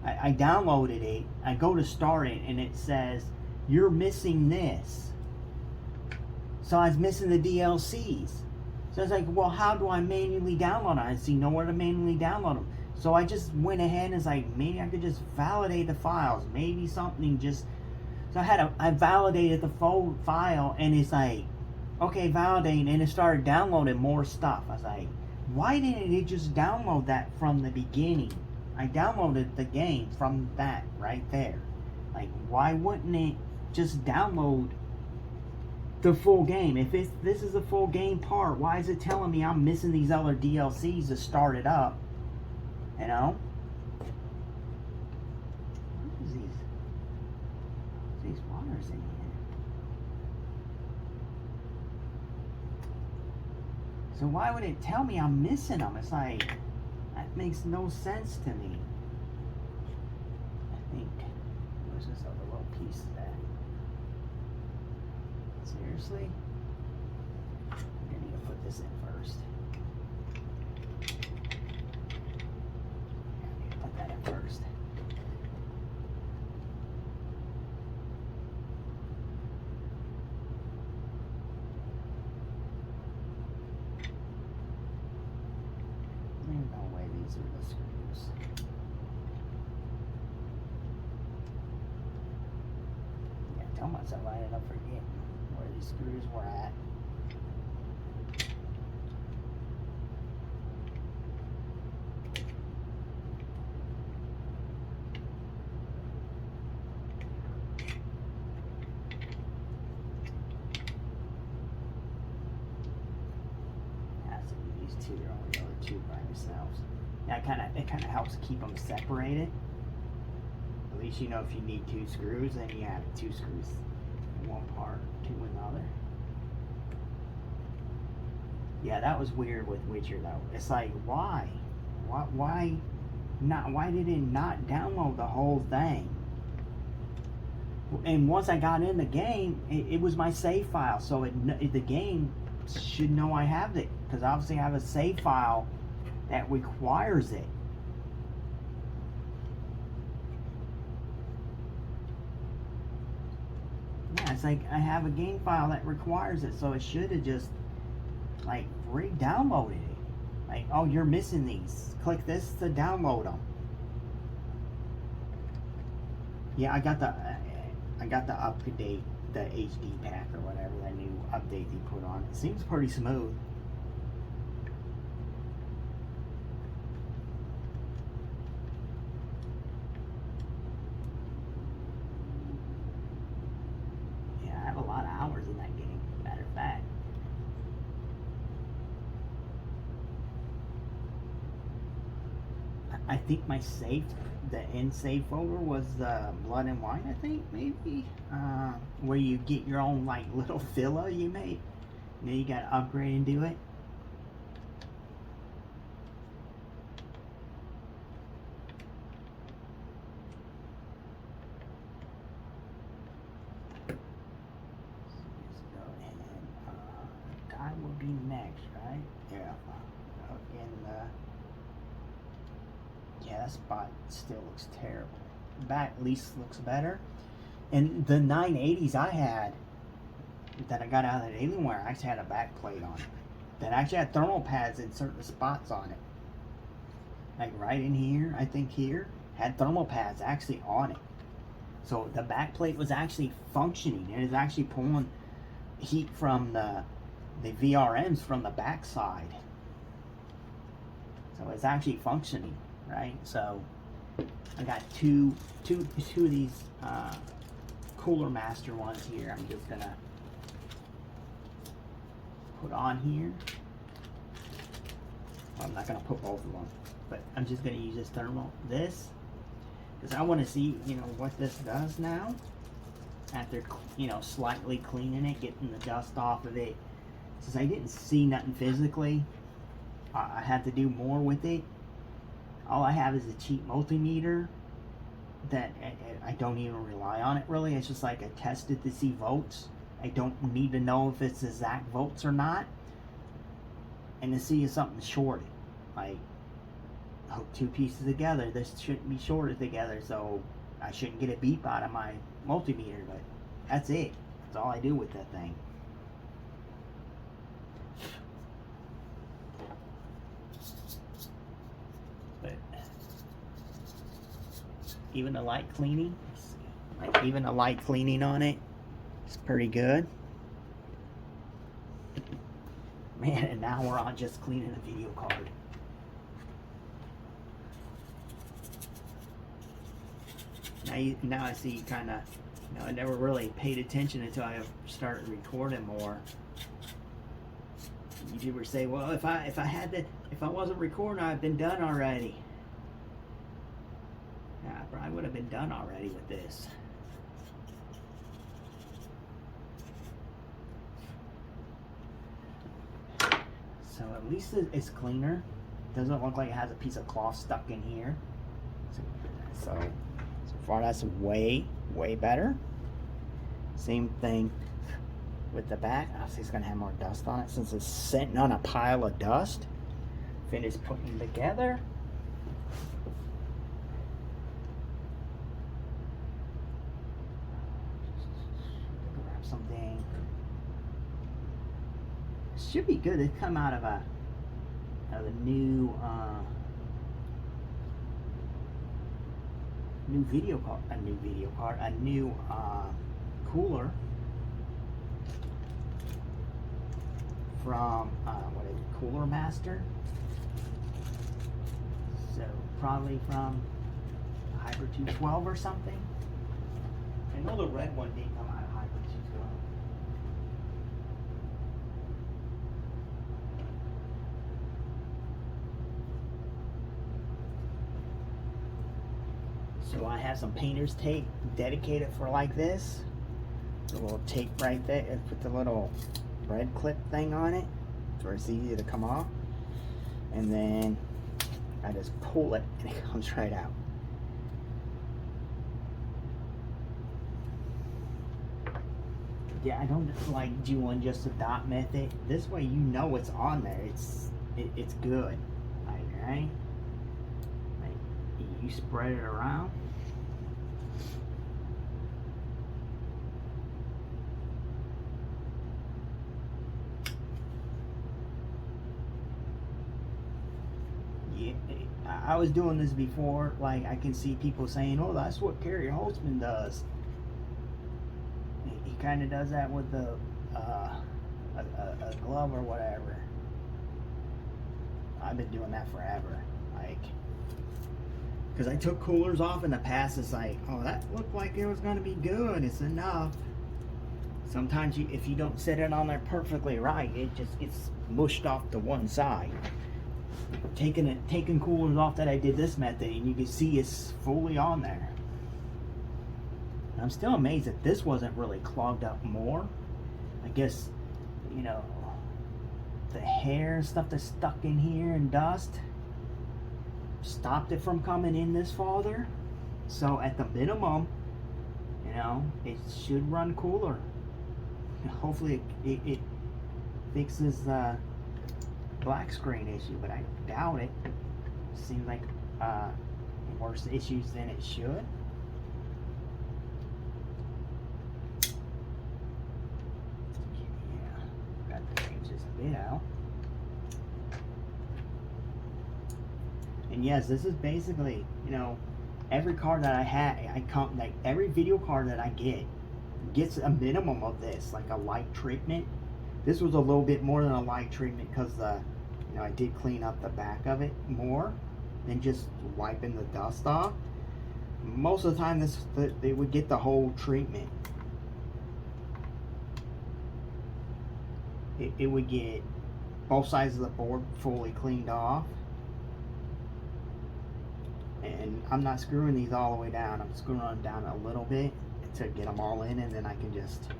I downloaded it, I go to start it, and it says you're missing this. So I was missing the DLCs. So I was like, well, how do I manually download it? I see nowhere to manually download them. So I just went ahead and was like, maybe I could just validate the files. Maybe something just... So I validated the file, and it's like, okay, validate, and it started downloading more stuff. I was like, why didn't it just download that from the beginning? I downloaded the game from that right there. Like, why wouldn't it just download the full game? If this is a full game part, why is it telling me I'm missing these other DLCs to start it up? What is these waters in here? So why would it tell me I'm missing them? It's like, that makes no sense to me. I think, where's this other little piece of that? Seriously? I need to put this in first. Put that in first. There's no way these are the screws. Yeah, tell myself I ended up forgetting where these screws were at. These two are only the other 2 by themselves. Now it kind of helps keep them separated. At least if you need 2 screws, then you have 2 screws in one part, 2 in the other. Yeah, that was weird with Witcher though. It's like, why? Why not? Why did it not download the whole thing? And once I got in the game, it was my save file, so the game should know I have it, because obviously I have a save file that requires it. Yeah, it's like I have a game file that requires it, so it should have just like re-downloaded it. Like, oh, you're missing these. Click this to download them. Yeah, I got the update, the HD pack or whatever, that new update they put on. It seems pretty smooth. Yeah, I have a lot of hours in that game, matter of fact. I think my save, the end save folder was Blood and Wine, I think, maybe, where you get your own like little villa you made, and then you gotta upgrade and do it. Let's go ahead. Time will be next, right? Yeah. In the yeah, that spot still looks terrible. The back at least looks better. And the 980s I had that I got out of that Alienware actually had a back plate on it that actually had thermal pads in certain spots on it. Like right in here, I think here, had thermal pads actually on it. So the back plate was actually functioning. It is actually pulling heat from the VRMs from the back side. So it's actually functioning. Right, so I got two of these Cooler Master ones here. I'm just gonna put on here. Well, I'm not gonna put both of them, but I'm just gonna use this because I want to see, what this does now after, slightly cleaning it, getting the dust off of it. Since I didn't see nothing physically, I had to do more with it. All I have is a cheap multimeter that I don't even rely on it really. It's just like I tested to see volts. I don't need to know if it's exact volts or not. And to see if something's shorted. Like, hook two pieces together. This shouldn't be shorted together, so I shouldn't get a beep out of my multimeter. But that's it. That's all I do with that thing. But even the light cleaning, even the light cleaning on it is pretty good. Man, and now we're on just cleaning the video card. Now I see kind of, I never really paid attention until I started recording more. YouTubers say, well, if I wasn't recording, I'd been done already. Yeah, I probably would have been done already with this. So at least it's cleaner. Doesn't look like it has a piece of cloth stuck in here. So far that's way better. Same thing with the back. Obviously it's gonna have more dust on it since it's sitting on a pile of dust. Finish putting it together. Grab something. Should be good. It come out of a new cooler from what is it, Cooler Master. So probably from Hybrid 212 or something. I know the red one didn't come out of Hybrid 212. So I have some painter's tape dedicated for like this. A little tape right there, and put the little red clip thing on it. where it's easy to come off. And then I just pull it and it comes right out. Yeah, I don't like doing just a dot method. This way you know it's on there. It's good. Like, right? Like, you spread it around. Yeah, I was doing this before. Like, I can see people saying, "Oh, that's what Kerry Holtzman does." He kind of does that with a glove or whatever. I've been doing that forever. Like, because I took coolers off in the past. It's like, oh, that looked like it was going to be good. It's enough. Sometimes if you don't set it on there perfectly right, it just gets mushed off to one side. Taking coolers off that I did this method, and you can see it's fully on there. I'm still amazed that this wasn't really clogged up more. I guess, you know, the hair and stuff that's stuck in here and dust stopped it from coming in this farther. So at the minimum, you know, it should run cooler. Hopefully it fixes the black screen issue, but I doubt it. Seems like worse issues than it should. Out. And yes, this is basically, you know, every card that I had, like every video card that I get gets a minimum of this, like a light treatment. This was a little bit more than a light treatment because you know, I did clean up the back of it more than just wiping the dust off. Most of the time, they would get the whole treatment. It would get both sides of the board fully cleaned off. And I'm not screwing these all the way down. I'm screwing them down a little bit to get them all in, and then I can just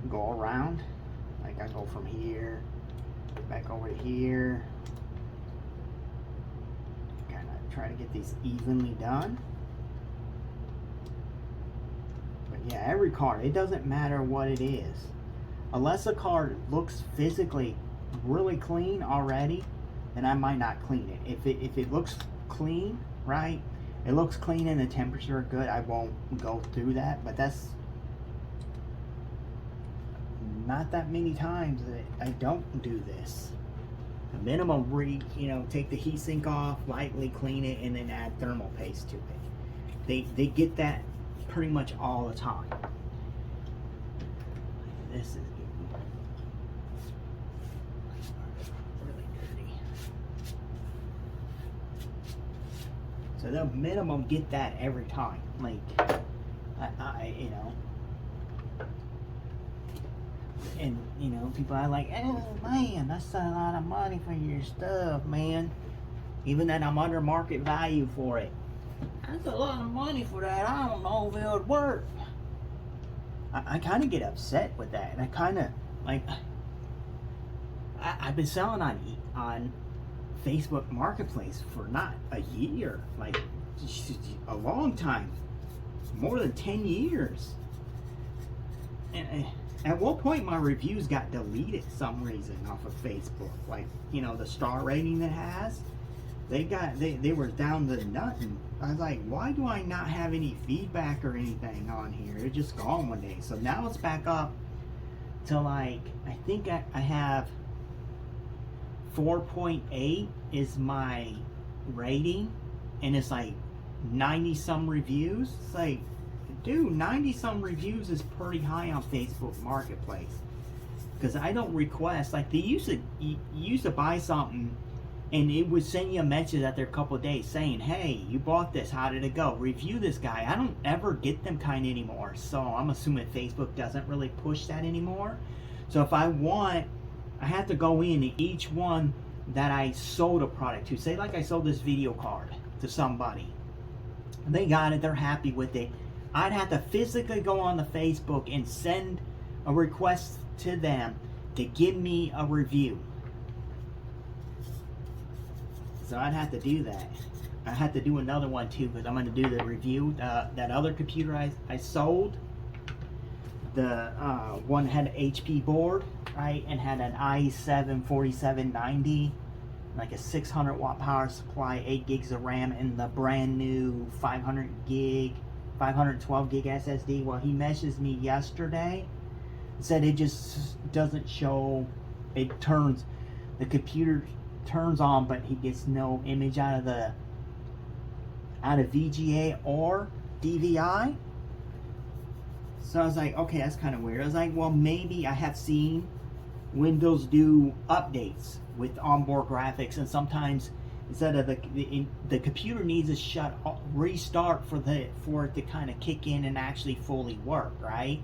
go around. Like I go from here, back over to here. Kind of try to get these evenly done. But yeah, every card, it doesn't matter what it is. Unless a card looks physically really clean already, then I might not clean it. If it looks clean, right? It looks clean and the temperature is good, I won't go through that. But that's not that many times that I don't do this. The minimum you know, take the heat sink off, lightly clean it, and then add thermal paste to it. They get that pretty much all the time. This is so they'll minimum get that every time. Like, you know, and you know, people are like, oh man, that's a lot of money for your stuff, man. Even that I'm under market value for it. That's a lot of money for that. I don't know if it would work. I kind of get upset with that, and I kind of like. I've been selling on Facebook Marketplace for not a year, like a long time, more than 10 years. And at one point, my reviews got deleted for some reason off of Facebook. Like, you know, the star rating it has, they were down to nothing. I was like, why do I not have any feedback or anything on here? It's just gone one day. So now it's back up to like, I think I have 4.8 is my rating, and it's like 90 some reviews. It's like, dude, 90 some reviews is pretty high on Facebook Marketplace, because I don't request, like they used to buy something and it would send you a message after a couple of days saying, hey, you bought this, how did it go, review this guy. I don't ever get them kind anymore, so I'm assuming Facebook doesn't really push that anymore. So if I want, I have to go into each one that I sold a product to. Say like I sold this video card to somebody, they got it, they're happy with it. I'd have to physically go on the Facebook and send a request to them to give me a review. So I'd have to do that. I have to do another one too, because I'm going to do the review. That other computer I sold, the one had an HP board, right, and had an i7 4790, like a 600 watt power supply, 8 gigs of RAM, and the brand new 512 gig SSD. Well, he messaged me yesterday, said it just doesn't show. It turns, the computer turns on, but he gets no image out of VGA or DVI. So I was like, okay, that's kind of weird. I was like, well, maybe I have seen Windows do updates with onboard graphics, and sometimes instead of the computer needs a restart for it to kind of kick in and actually fully work, right?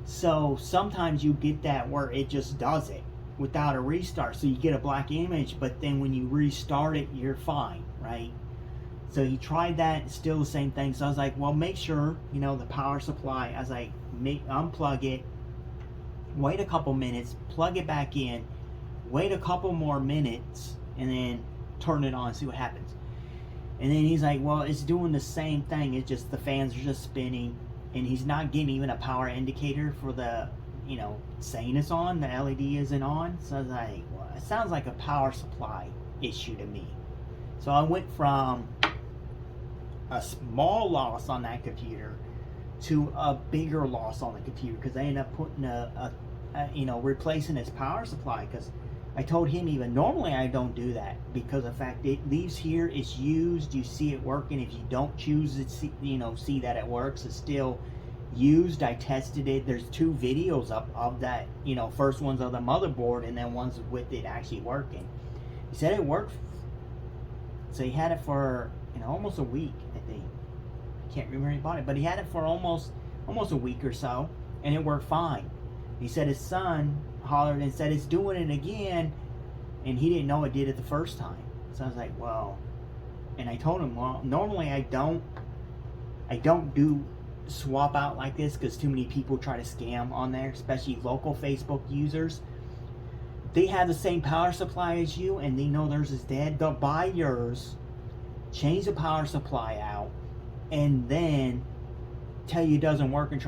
So sometimes you get that where it just does it without a restart, so you get a black image, but then when you restart it, you're fine, right? So he tried that, still the same thing. So I was like, well, make sure, the power supply, as I unplug it, wait a couple minutes, plug it back in, wait a couple more minutes, and then turn it on, see what happens. And then he's like, well, it's doing the same thing, it's just the fans are just spinning, and he's not getting even a power indicator for the, saying it's on, the LED isn't on. So I was like, well, it sounds like a power supply issue to me. So I went from a small loss on that computer to a bigger loss on the computer, because I ended up putting replacing his power supply, because I told him even normally I don't do that, because of the fact it leaves here, it's used, you see it working. If you don't choose it, see that it works, it's still used. I tested it. There's 2 videos up of that, first one's of the motherboard and then one's with it actually working. He said it worked. So he had it for almost a week, I think. I can't remember when he bought it, but he had it for almost a week or so, and it worked fine. He said his son hollered and said it's doing it again, and he didn't know it did it the first time. So I was like, well, and I told him, well, normally I don't do swap out like this, because too many people try to scam on there, especially local Facebook users. They have the same power supply as you, and they know theirs is dead. They'll buy yours, change the power supply out, and then tell you it doesn't work, and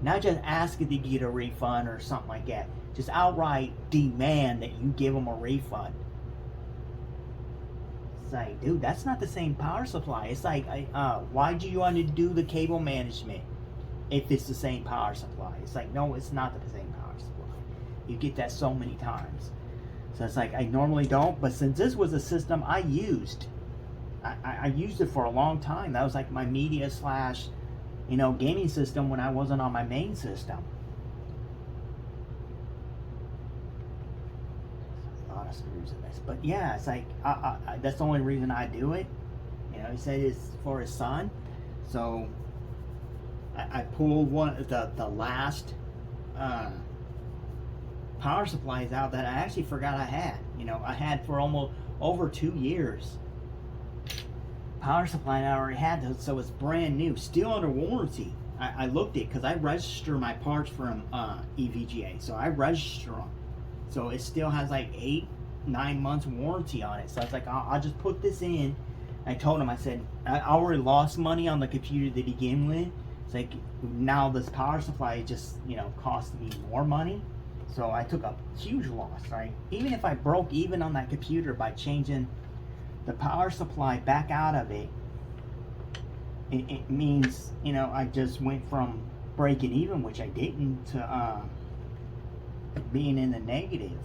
not just ask if they get a refund or something like that. Just outright demand that you give them a refund. It's like, dude, that's not the same power supply. It's like, why do you want to do the cable management if it's the same power supply? It's like, no, it's not the same power supply. You get that so many times. So it's like, I normally don't, but since this was a system I used, I used it for a long time. That was like my media / gaming system when I wasn't on my main system. A lot of screws in this, but yeah, it's like that's the only reason I do it. He said it's for his son, so I pulled the last power supplies out that I actually forgot I had. I had for almost over 2 years. Power supply I already had, so it's brand new, still under warranty. I looked it because I register my parts from EVGA, so I register them. So it still has like 8-9 months warranty on it. So I was like, I'll just put this in. I told him, I said, I already lost money on the computer to begin with. It's like, now this power supply just, cost me more money. So I took a huge loss, right? Even if I broke even on that computer by changing the power supply back out of it, it means, I just went from breaking even, which I didn't, to being in the negative.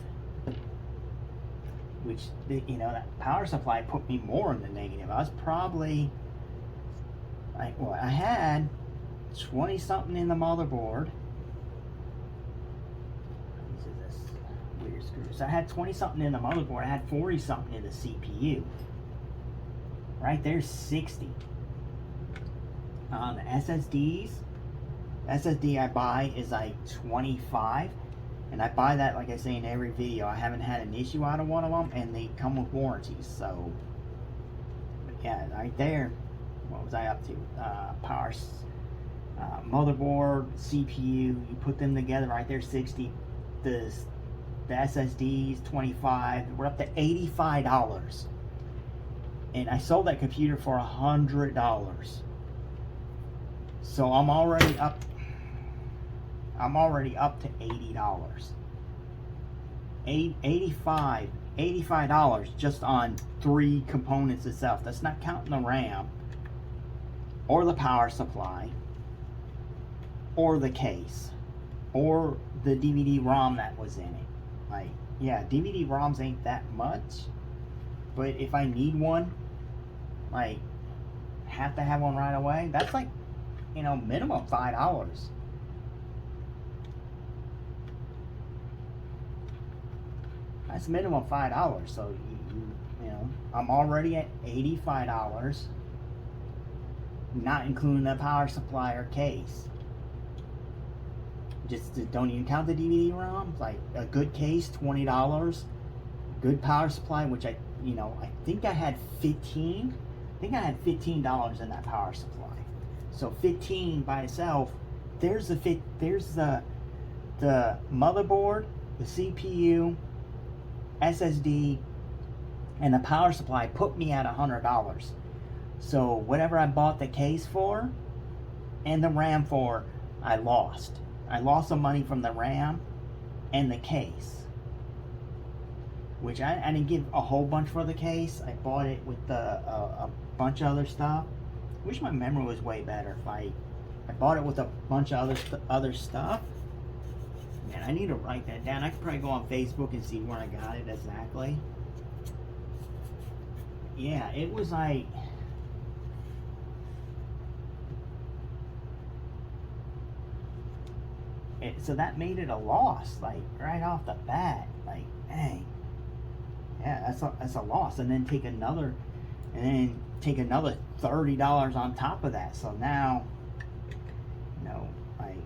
Which, that power supply put me more in the negative. I was probably, I had 20 something in the motherboard. This weird screw. So I had 20 something in the motherboard. I had 40 something in the CPU. Right there's 60. The SSD I buy is like 25, and I buy that, like I say in every video. I haven't had an issue out of one of them, and they come with warranties. So, but yeah, right there, what was I up to? motherboard, CPU, you put them together right there, 60. The SSDs, 25. We're up to $85. And I sold that computer for $100. So I'm already up to $80. $85 just on 3 components itself. That's not counting the RAM or the power supply or the case or the DVD-ROM that was in it. Like, yeah, DVD-ROMs ain't that much, but if I need one, like, have to have one right away, that's like, you know, minimum $5. That's minimum $5. So you know, I'm already at $85, not including the power supply or case. Just don't even count the DVD-ROM. Like a good case, $20. Good power supply, which I think I had 15. I think I had $15 in that power supply. So 15 by itself. There's the motherboard, the CPU, SSD, and the power supply put me at $100. So whatever I bought the case for and the RAM for, I lost. I lost some money from the RAM and the case, which I didn't give a whole bunch for the case. I bought it with a bunch of other stuff. Wish my memory was way better. If I bought it with a bunch of other stuff. Man, I need to write that down. I could probably go on Facebook and see where I got it exactly. Yeah, it was like, so that made it a loss, like right off the bat. Like, dang, yeah, that's a loss. And then take another $30 on top of that. So now, you know, like,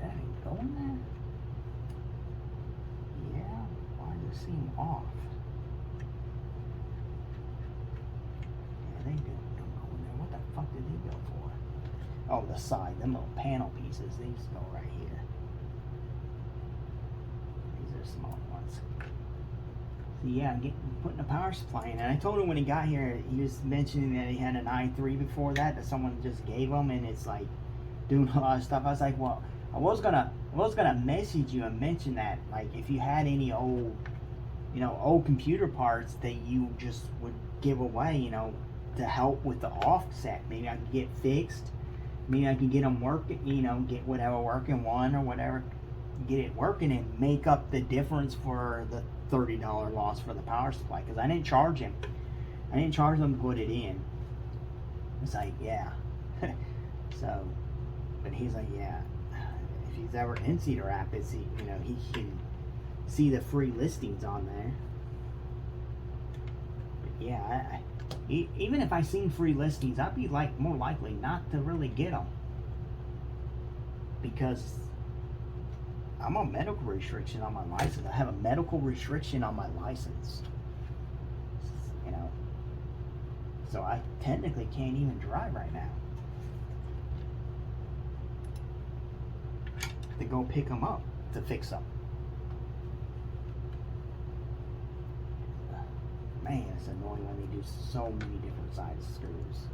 that ain't going there. Yeah, why does it seem off? Yeah, they don't go in there. What the fuck did they go for? Oh, the side, them little panel pieces. These go right here. These are small ones. So yeah, putting a power supply in. And I told him when he got here, he was mentioning that he had an i3 before that someone just gave him, and it's like doing a lot of stuff. I was like, well, I was gonna message you and mention that, like, if you had any old computer parts that you just would give away, to help with the offset. Maybe I could get fixed. Maybe I can get them working, get whatever working, one or whatever, get it working and make up the difference for the $30 loss for the power supply. Because I didn't charge him. I didn't charge them to put it in. It's like, yeah. So, but he's like, yeah. If he's ever in Cedar Rapids, he can see the free listings on there. But yeah, even if I seen free listings, I'd be more likely not to really get them, because I'm on medical restriction on my license. I have a medical restriction on my license, so I technically can't even drive right now. To go pick them up to fix them. Man, it's annoying when they do so many different size screws.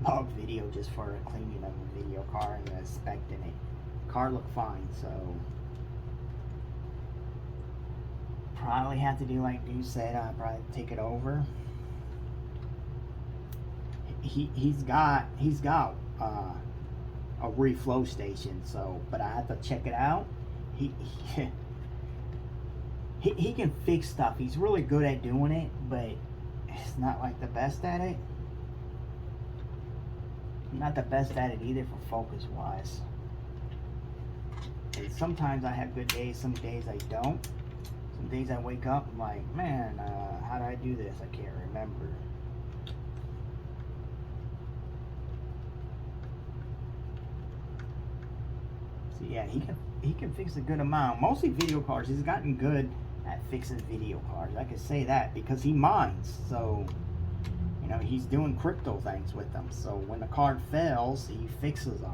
Log video just for a cleaning of a video car and inspecting it. Car looked fine, so probably have to do like Dude said. I'll probably take it over. He's got a reflow station, so but I have to check it out. He can fix stuff. He's really good at doing it, but he's not like the best at it. Not the best at it either for focus wise. And sometimes I have good days, some days I don't. Some days I wake up, I'm like, man, how did I do this? I can't remember. So yeah, he can fix a good amount. Mostly video cards. He's gotten good at fixing video cards. I can say that because he mines. So, You know, he's doing crypto things with them. So when the card fails, he fixes them.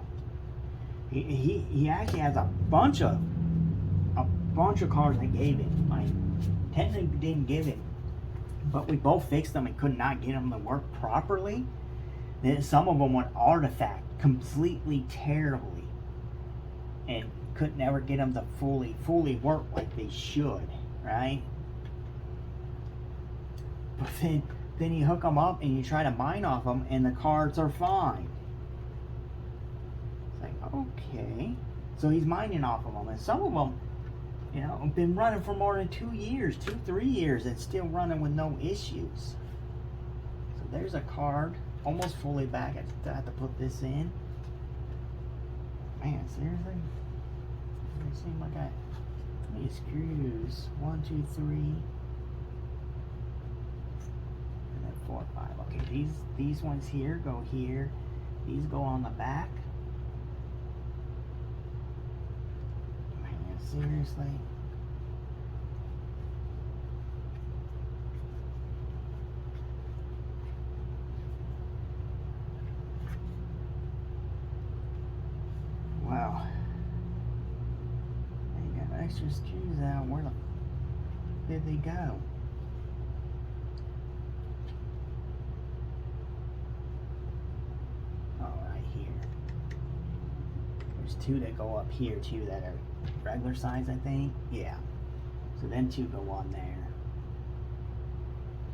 He actually has a bunch of cards I gave him. I technically didn't give him, but we both fixed them and could not get them to work properly. Then some of them went artifact completely terribly, and could never get them to fully work like they should, right? But then you hook them up and you try to mine off them, and the cards are fine. It's like, okay. So he's mining off of them, and some of them, you know, have been running for more than 2 years, 3 years, and still running with no issues. So there's a card, almost fully back. I have to put this in. Man, seriously? It seems like how many screws? 1, 2, 3, and then 4, 5. Okay, these ones here go here. These go on the back. Man, seriously? Wow. They got extra screws out. Where the did they go? Oh, right here. There's 2 that go up here too that are regular size, I think. Yeah. So then 2 go on there.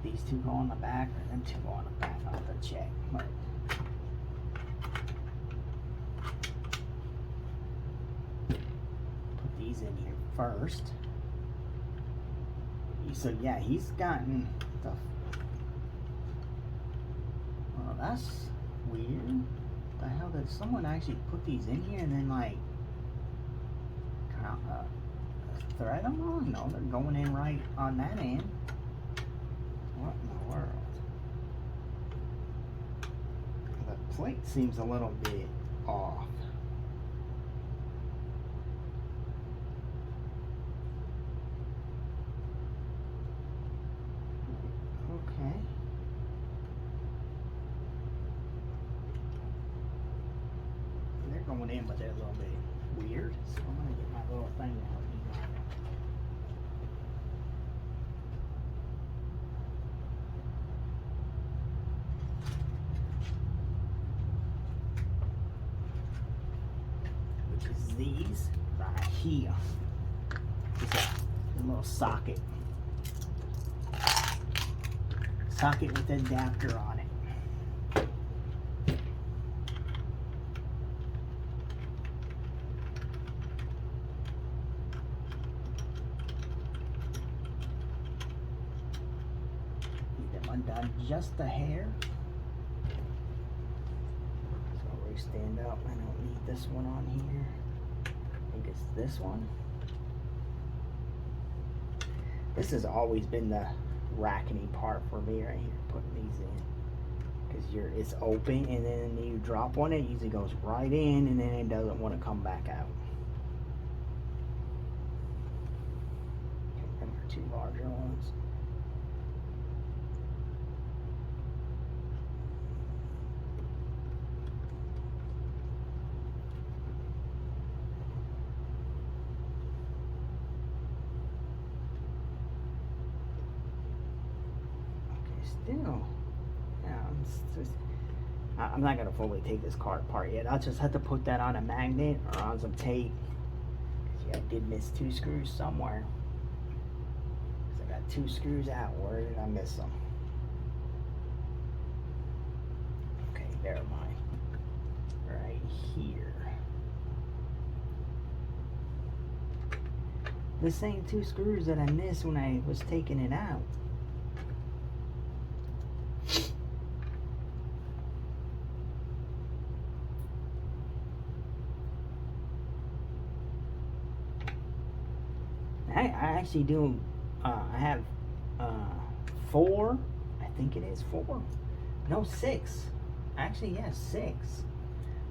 These 2 go on the back, or then 2 go on the back. I'll have to check. But put these in here first. So yeah, he's gotten the. Well, that's weird. The hell did someone actually put these in here and then like thread them on? No, they're going in right on that end. What in the world? The plate seems a little bit off. Okay. They're going in, but they're a little bit weird. So I'm gonna get my little thing out. Because these right here is a little socket. Socket with an adapter on it. Need them undone just a hair. So we stand up. I don't need this one on here. I think it's this one. This has always been the rackety part for me right here, putting these in, because it's open and then you drop one, it usually goes right in and then it doesn't want to come back out. Okay, them are 2 larger ones. Still, yeah, I'm not gonna fully take this card apart yet. I'll just have to put that on a magnet or on some tape. Yeah, I did miss 2 screws somewhere. So I got 2 screws out. Where did I miss them? Okay, never mind. Right here. The same 2 screws that I missed when I was taking it out. I actually do, I have 4, I think it is 4, no 6, actually yeah 6,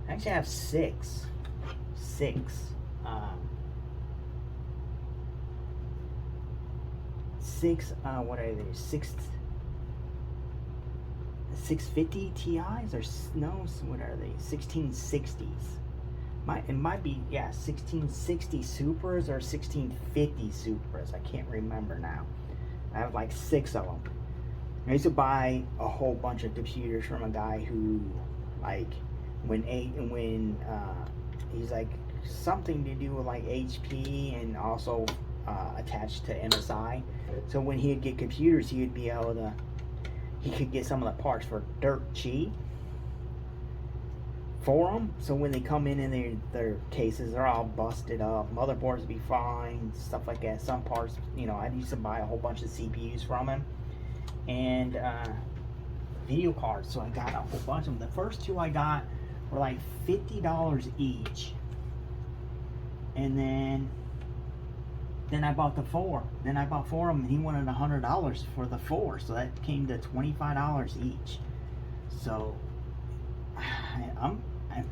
actually I have 6, what are they, 650 Ti's or no? What are they? 1660s. It might be 1660 Supras or 1650 Supras. I can't remember now. I have like 6 of them. I used to buy a whole bunch of computers from a guy who, like, when he's like something to do with like HP and also attached to MSI. So when he'd get computers, he could get some of the parts for dirt cheap for them. So when they come in their cases, they're all busted up. Motherboards be fine, stuff like that. Some parts, I used to buy a whole bunch of CPUs from him and video cards. So I got a whole bunch of them. The first 2 I got were like $50 each, and then I bought the 4. Then I bought 4 of them, and he wanted $100 for the 4, so that came to $25 each. So I'm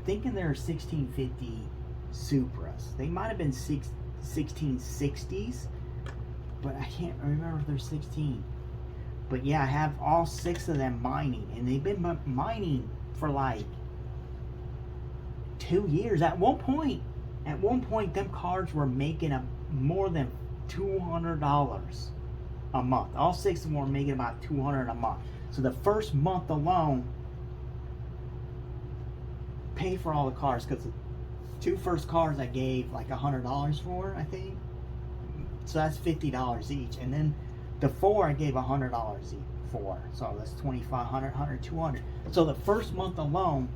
thinking they're 1650 Supras. They might have been 1660s, but I can't remember if they're 16. But yeah, I have all 6 of them mining, and they've been mining for like 2 years. At one point, them cards were making more than $200 a month. All 6 of them were making about $200 a month. So the first month alone, pay for all the cards, because the 2 first cards I gave like $100 for, I think. So that's $50 each, and then the 4 I gave $100 each for. So that's $2,500, $100, $200. So the first month alone,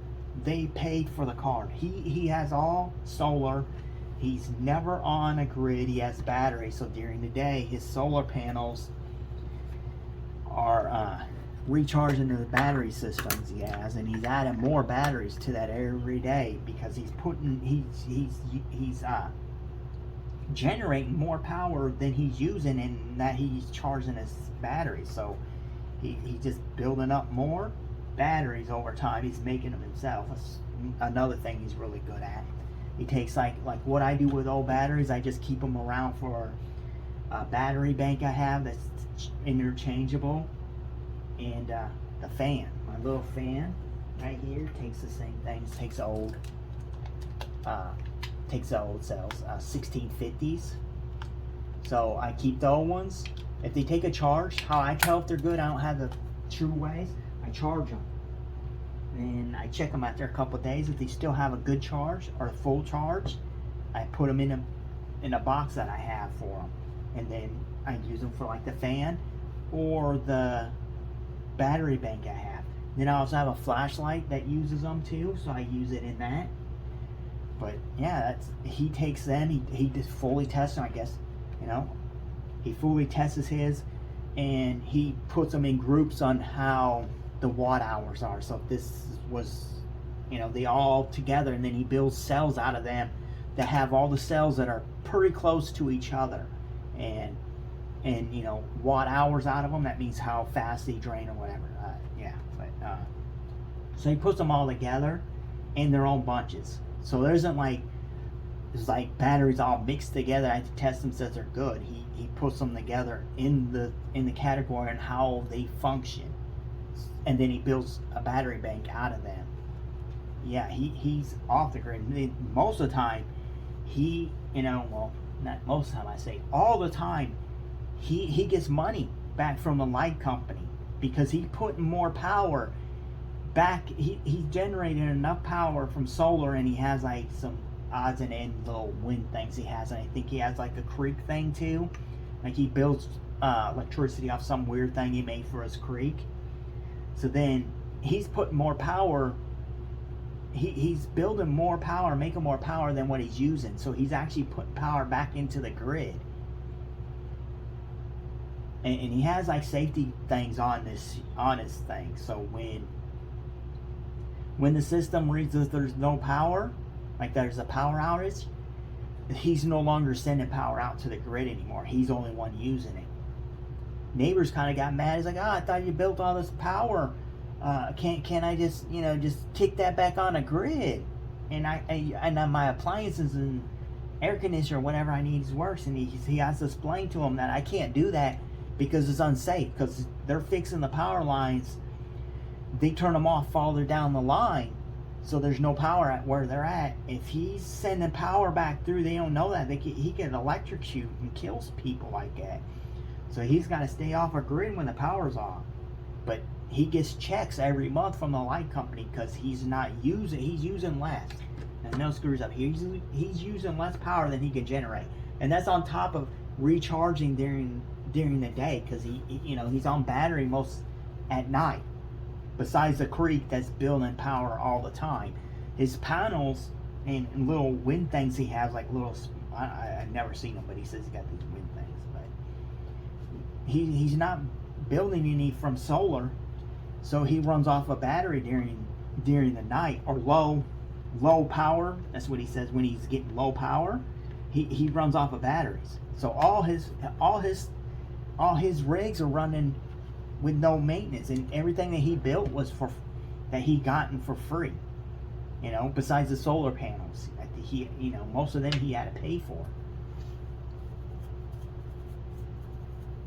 they paid for the card. He has all solar. He's never on a grid. He has battery, so during the day his solar panels are recharging the battery systems he has, and he's adding more batteries to that every day because he's generating more power than he's using, and that he's charging his batteries. So he's just building up more batteries over time. He's making them himself. That's another thing he's really good at. He takes like what I do with old batteries, I just keep them around for a battery bank I have that's interchangeable, and the fan, my little fan right here, takes the same thing. Takes old cells, 1650s. So I keep the old ones. If they take a charge, how I tell if they're good, I don't have the true ways. I charge them, and I check them after a couple of days. If they still have a good charge or a full charge, I put them in a box that I have for them, and then I use them for like the fan or the battery bank I have. Then I also have a flashlight that uses them too, so I use it in that. But yeah, he takes them. He just fully tests them, I guess. He fully tests his, and he puts them in groups on how the watt hours are. So if this was, they all together, and then he builds cells out of them that have all the cells that are pretty close to each other, and watt hours out of them. That means how fast they drain or whatever. So he puts them all together in their own bunches. So there isn't it's like batteries all mixed together. I have to test them, says they're good. He puts them together in the category and how they function, and then he builds a battery bank out of them. Yeah, he's off the grid. Most of the time, not most of the time, I say all the time, he gets money back from the light company because he put more power back. He generated enough power from solar, and he has like some odds and ends little wind things he has, and I think he has like a creek thing too. Like he builds electricity off some weird thing he made for his creek. So then he's putting more power. He's building more power, making more power than what he's using. So he's actually putting power back into the grid. And he has like safety things on his thing. So when the system reads that there's no power, like there's a power outage, he's no longer sending power out to the grid anymore. He's the only one using it. Neighbors kind of got mad. He's like, I thought you built all this power. Can't I just kick that back on a grid? And my appliances and air conditioner, whatever I need works. And he has to explain to him that I can't do that because it's unsafe, because they're fixing the power lines they turn them off farther down the line, so there's no power at where they're at. If he's sending power back through, they don't know that. He can electrocute and kills people like that. So he's got to stay off a grid when the power's off. But he gets checks every month from the light company because he's using less. And no screws up. He's using less power than he can generate. And that's on top of recharging during the day, because he's on battery most at night. Besides the creek that's building power all the time, his panels and little wind things he has, like little, I've never seen them, but he says he got these wind things. But he's not building any from solar, so he runs off a battery during the night, or low power. That's what he says. When he's getting low power, he runs off of batteries. So all his rigs are running with no maintenance, and everything that he built was that he gotten for free. Besides the solar panels, most of them he had to pay for.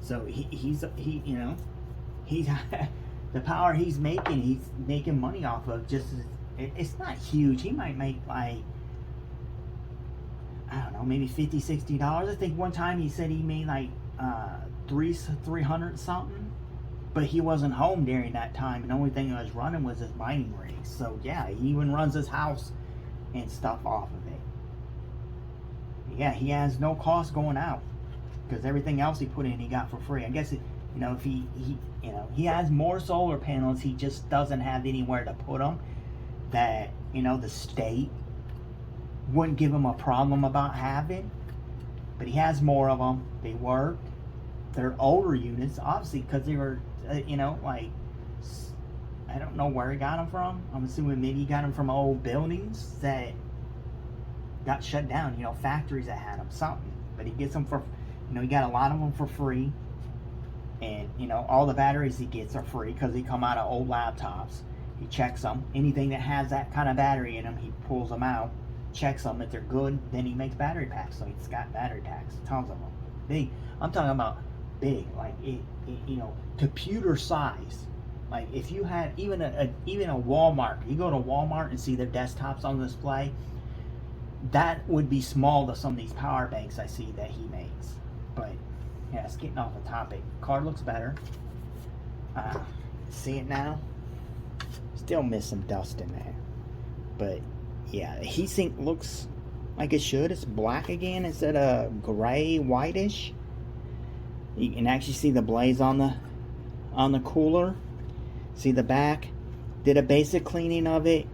So he's the power he's making money off of. It's not huge. He might make like, I don't know, maybe $50-$60. I think one time he said he made like 300 something, but he wasn't home during that time, and the only thing that was running was his mining rig. So yeah, he even runs his house and stuff off of it. Yeah, he has no cost going out, because everything else he put in he got for free. I guess if he has more solar panels, he just doesn't have anywhere to put them that the state wouldn't give him a problem about having. But he has more of them. They work. They're older units, obviously, because they were like, I don't know where he got them from. I'm assuming maybe he got them from old buildings that got shut down, factories that had them, something. But he gets them for, he got a lot of them for free. And, all the batteries he gets are free because they come out of old laptops. He checks them. Anything that has that kind of battery in them, he pulls them out, checks them. If they're good, then he makes battery packs. So he's got battery packs, tons of them. Big. I'm talking about big, like computer size. Like if you had even a Walmart, you go to Walmart and see their desktops on display, that would be small to some of these power banks I see that he makes. But yeah, it's getting off the topic. Car looks better. See it now? Still miss some dust in there. But yeah, the heat sink looks like it should. It's black again instead of gray, whitish. You can actually see the blaze on the cooler. See the back. Did a basic cleaning of it.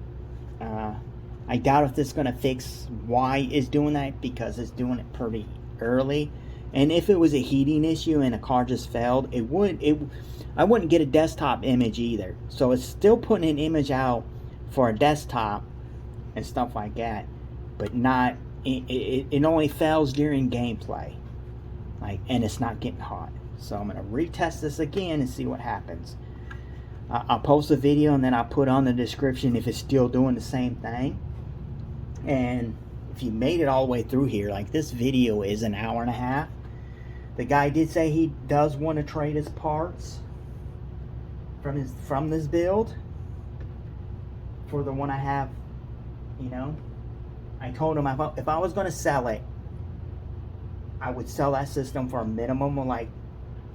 I doubt if this is going to fix why it's doing that, because it's doing it pretty early. And if it was a heating issue and a car just failed, I wouldn't get a desktop image either. So it's still putting an image out for a desktop and stuff like that, but not. It only fails during gameplay, and it's not getting hot. So I'm gonna retest this again and see what happens. I'll post a video and then I'll put on the description if it's still doing the same thing. And if you made it all the way through here, like this video is an hour and a half. The guy did say he does want to trade his parts from this build for the one I have. I told him if I was going to sell it, I would sell that system for a minimum of like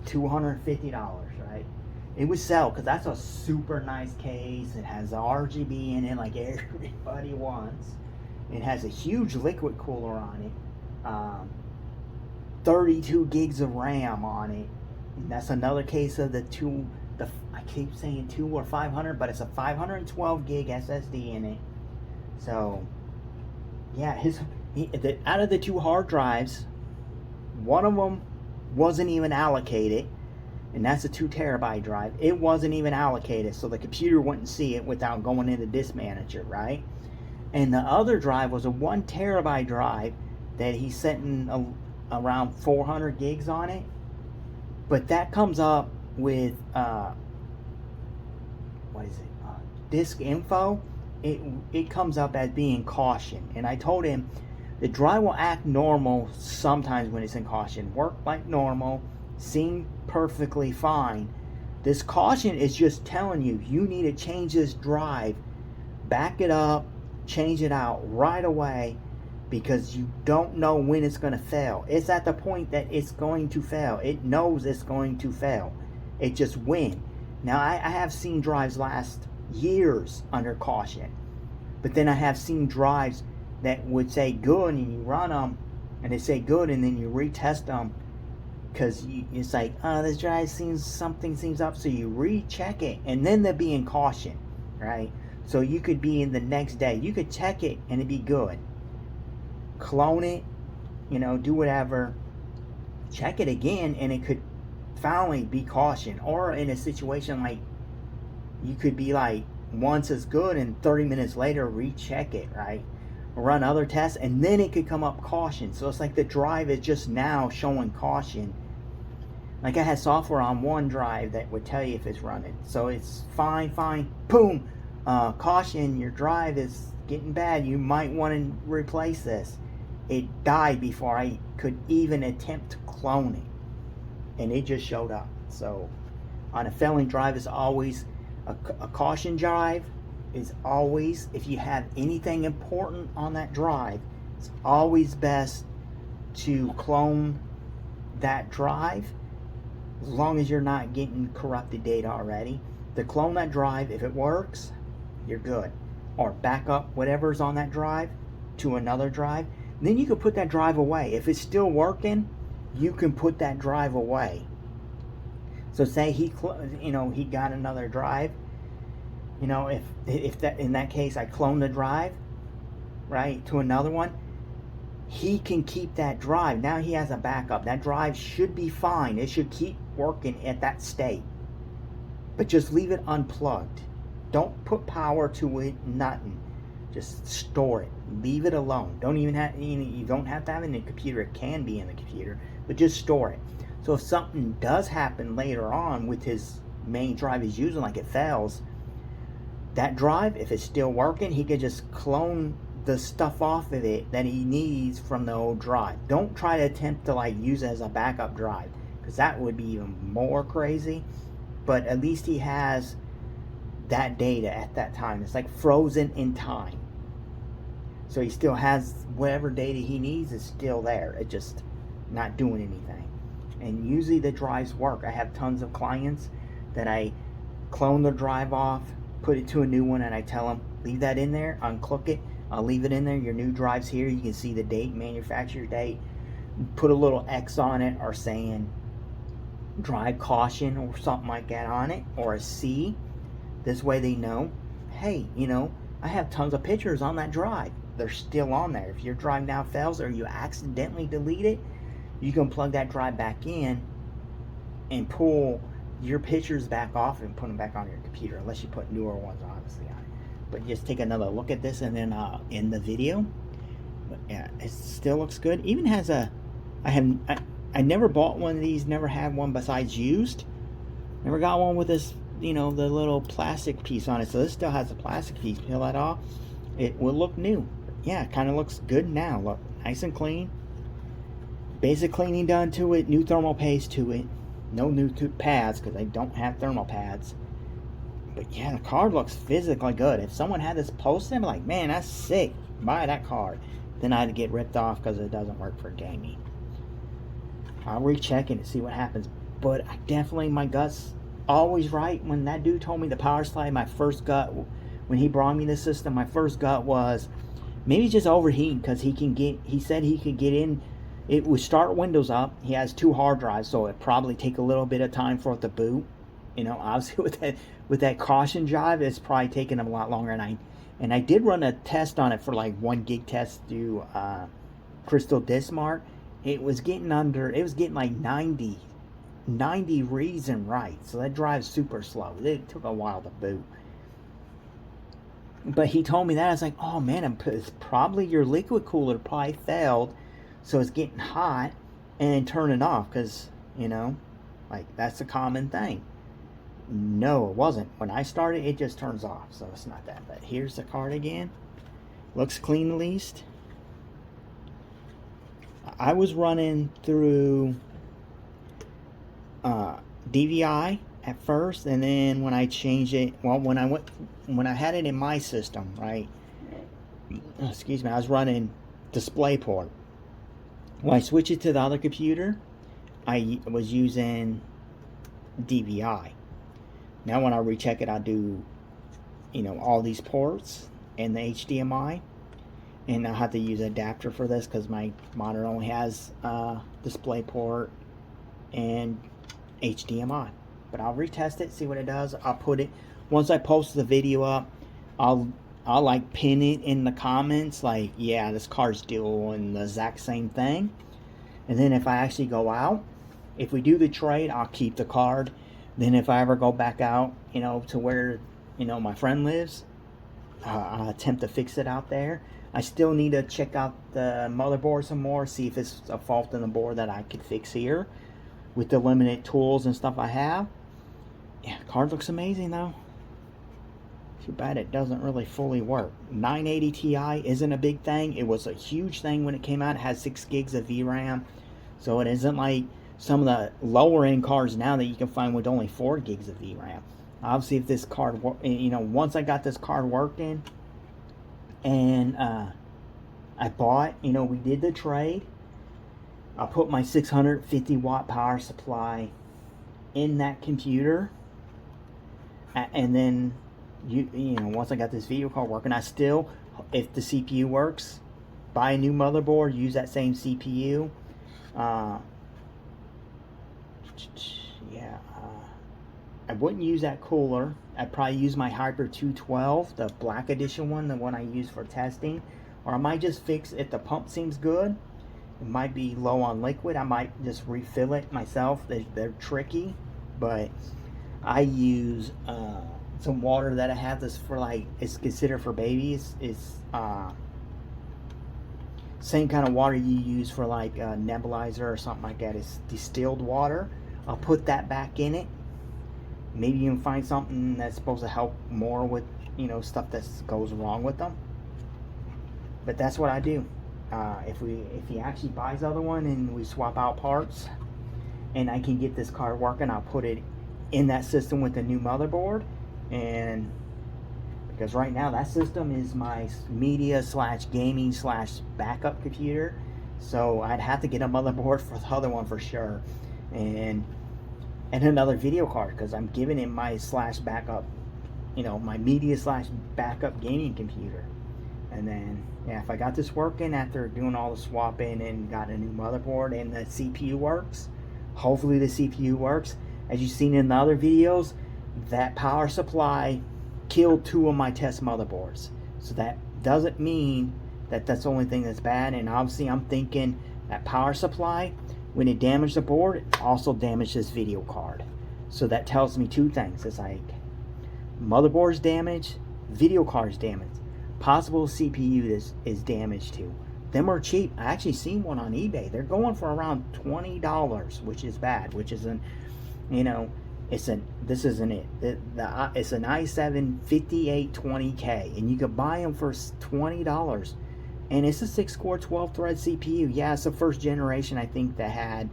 $250, right? It would sell because that's a super nice case. It has the RGB in it like everybody wants. It has a huge liquid cooler on it. 32 gigs of RAM on it. And that's another case of I keep saying 2 or 500, but it's a 512 gig SSD in it. So, yeah, out of the 2 hard drives, one of them wasn't even allocated, and that's a 2 terabyte drive. It wasn't even allocated, so the computer wouldn't see it without going into Disk Manager, right? And the other drive was a 1 terabyte drive that he's setting around 400 gigs on it. But that comes up with disk info. It comes up as being caution, and I told him the drive will act normal sometimes when it's in caution, work like normal, seem perfectly fine. This caution is just telling you, you need to change this drive, back it up, change it out right away, because you don't know when it's going to fail. It's at the point that it's going to fail. It knows it's going to fail. It just when. Now, I have seen drives last years under caution, but then I have seen drives that would say good, and you run them, and they say good, and then you retest them, because it's like, oh, this drive something seems up, so you recheck it, and then they'll be in caution, right? So you could be in the next day, you could check it and it'd be good, clone it, do whatever, check it again, and it could finally be caution. Or in a situation like, you could be like, once it's good, and 30 minutes later recheck it, right? Run other tests, and then it could come up caution. So it's like the drive is just now showing caution. Like, I had software on one drive that would tell you if it's running, so it's fine, boom, caution, your drive is getting bad, you might want to replace this. It died before I could even attempt to clone it, and it just showed up. So on a failing drive, it's always a caution drive is always, if you have anything important on that drive, it's always best to clone that drive, as long as you're not getting corrupted data already. To clone that drive, if it works, you're good. Or back up whatever's on that drive to another drive. Then you can put that drive away. If it's still working, you can put that drive away. So say he got another drive. If that, in that case, I clone the drive, right, to another one, he can keep that drive. Now he has a backup. That drive should be fine. It should keep working at that state. But just leave it unplugged. Don't put power to it, nothing. Just store it. Leave it alone. You don't have to have it in the computer. It can be in the computer, but just store it. So if something does happen later on with his main drive he's using, like it fails, that drive, if it's still working, he could just clone the stuff off of it that he needs from the old drive. Don't try to attempt to use it as a backup drive, because that would be even more crazy. But at least he has that data at that time. It's like frozen in time. So he still has whatever data he needs is still there. It's just not doing anything. And usually the drives work. I have tons of clients that I clone the drive off, put it to a new one, and I tell them, leave that in there, unclick it, I'll leave it in there, your new drive's here, you can see the date, manufacturer date, put a little X on it, or saying drive caution or something like that on it, or a C. This way they know, hey, I have tons of pictures on that drive. They're still on there. If your drive now fails or you accidentally delete it, you can plug that drive back in and pull your pictures back off and put them back on your computer, unless you put newer ones obviously on it. But just take another look at this, and then in the video. But yeah, it still looks good. Even has I never bought one of these, never had one besides used. Never got one with this, the little plastic piece on it. So this still has a plastic piece. Peel that off, it will look new. But yeah, it kind of looks good now. Look, nice and clean. Basic cleaning done to it. New thermal paste to it. No new pads, because I don't have thermal pads. But yeah, the card looks physically good. If someone had this posted, I'd be like, man, that's sick. Buy that card. Then I'd get ripped off because it doesn't work for gaming. I'll recheck it and see what happens. But I definitely, my gut's always right. When that dude told me the power slide, my first gut, when he brought me the system, my first gut was, maybe just overheating, because he said he could get in. It would start Windows up. He has 2 hard drives, so it'd probably take a little bit of time for it to boot. Obviously with that caution drive, it's probably taking him a lot longer. And I did run a test on it for 1 gig test through Crystal Disk Mart. It was getting like 90 reads and writes. So that drive's super slow. It took a while to boot. But he told me that. I was like, oh man, it's probably your liquid cooler probably failed. So it's getting hot and then turning off, because, that's a common thing. No, it wasn't. When I started, it just turns off, so it's not that bad. Here's the card again. Looks clean at least. I was running through DVI at first, and then when I changed it, well, when I had it in my system, right? Excuse me, I was running DisplayPort. When I switched it to the other computer, I was using DVI. Now when I recheck it, I do, all these ports and the HDMI, and I have to use an adapter for this because my monitor only has DisplayPort and HDMI. But I'll retest it, see what it does. I'll put it, once I post the video up, I'll like pin it in the comments, like, yeah, this car's doing the exact same thing. And then if I actually go out, if we do the trade, I'll keep the card. Then if I ever go back out, to where, my friend lives, I'll attempt to fix it out there. I still need to check out the motherboard some more, see if it's a fault in the board that I could fix here with the limited tools and stuff I have. Yeah, card looks amazing though. Too bad it doesn't really fully work. 980 Ti isn't a big thing. It was a huge thing when it came out. It has 6 gigs of VRAM. So it isn't like some of the lower end cards now that you can find with only 4 gigs of VRAM. Obviously, if this card, once I got this card working, and I bought, we did the trade. I put my 650 watt power supply in that computer, and then once I got this video card working, I still, if the CPU works, buy a new motherboard, use that same CPU. I wouldn't use that cooler. I'd probably use my Hyper 212, the black edition one, the one I use for testing. Or I might just fix, if the pump seems good, it might be low on liquid, I might just refill it myself. They're tricky, but I use some water that I have this for, like, it's considered for babies. It's same kind of water you use for like a nebulizer or something like that. It's distilled water. I'll put that back in it. Maybe you can find something that's supposed to help more with, stuff that goes wrong with them. But that's what I do. If he actually buys the other one and we swap out parts, and I can get this card working, I'll put it in that system with the new motherboard. And because right now that system is my media / gaming / backup computer, so I'd have to get a motherboard for the other one for sure, and another video card, because I'm giving it my /backup, my media / backup gaming computer. And then, yeah, if I got this working after doing all the swapping and got a new motherboard and the CPU works, hopefully the CPU works. As you've seen in the other videos, that power supply killed 2 of my test motherboards. So that doesn't mean that that's the only thing that's bad. And obviously I'm thinking that power supply, when it damaged the board, it also damaged this video card. So that tells me 2 things. It's like motherboard's damaged, video card's damaged, possible CPU is damaged too. Them are cheap. I actually seen one on eBay. They're going for around $20, which is bad. Which isn't, this isn't it. It's an i7 5820K, and you could buy them for $20. And it's a 6-core 12-thread CPU. Yeah, it's the first generation, I think, that had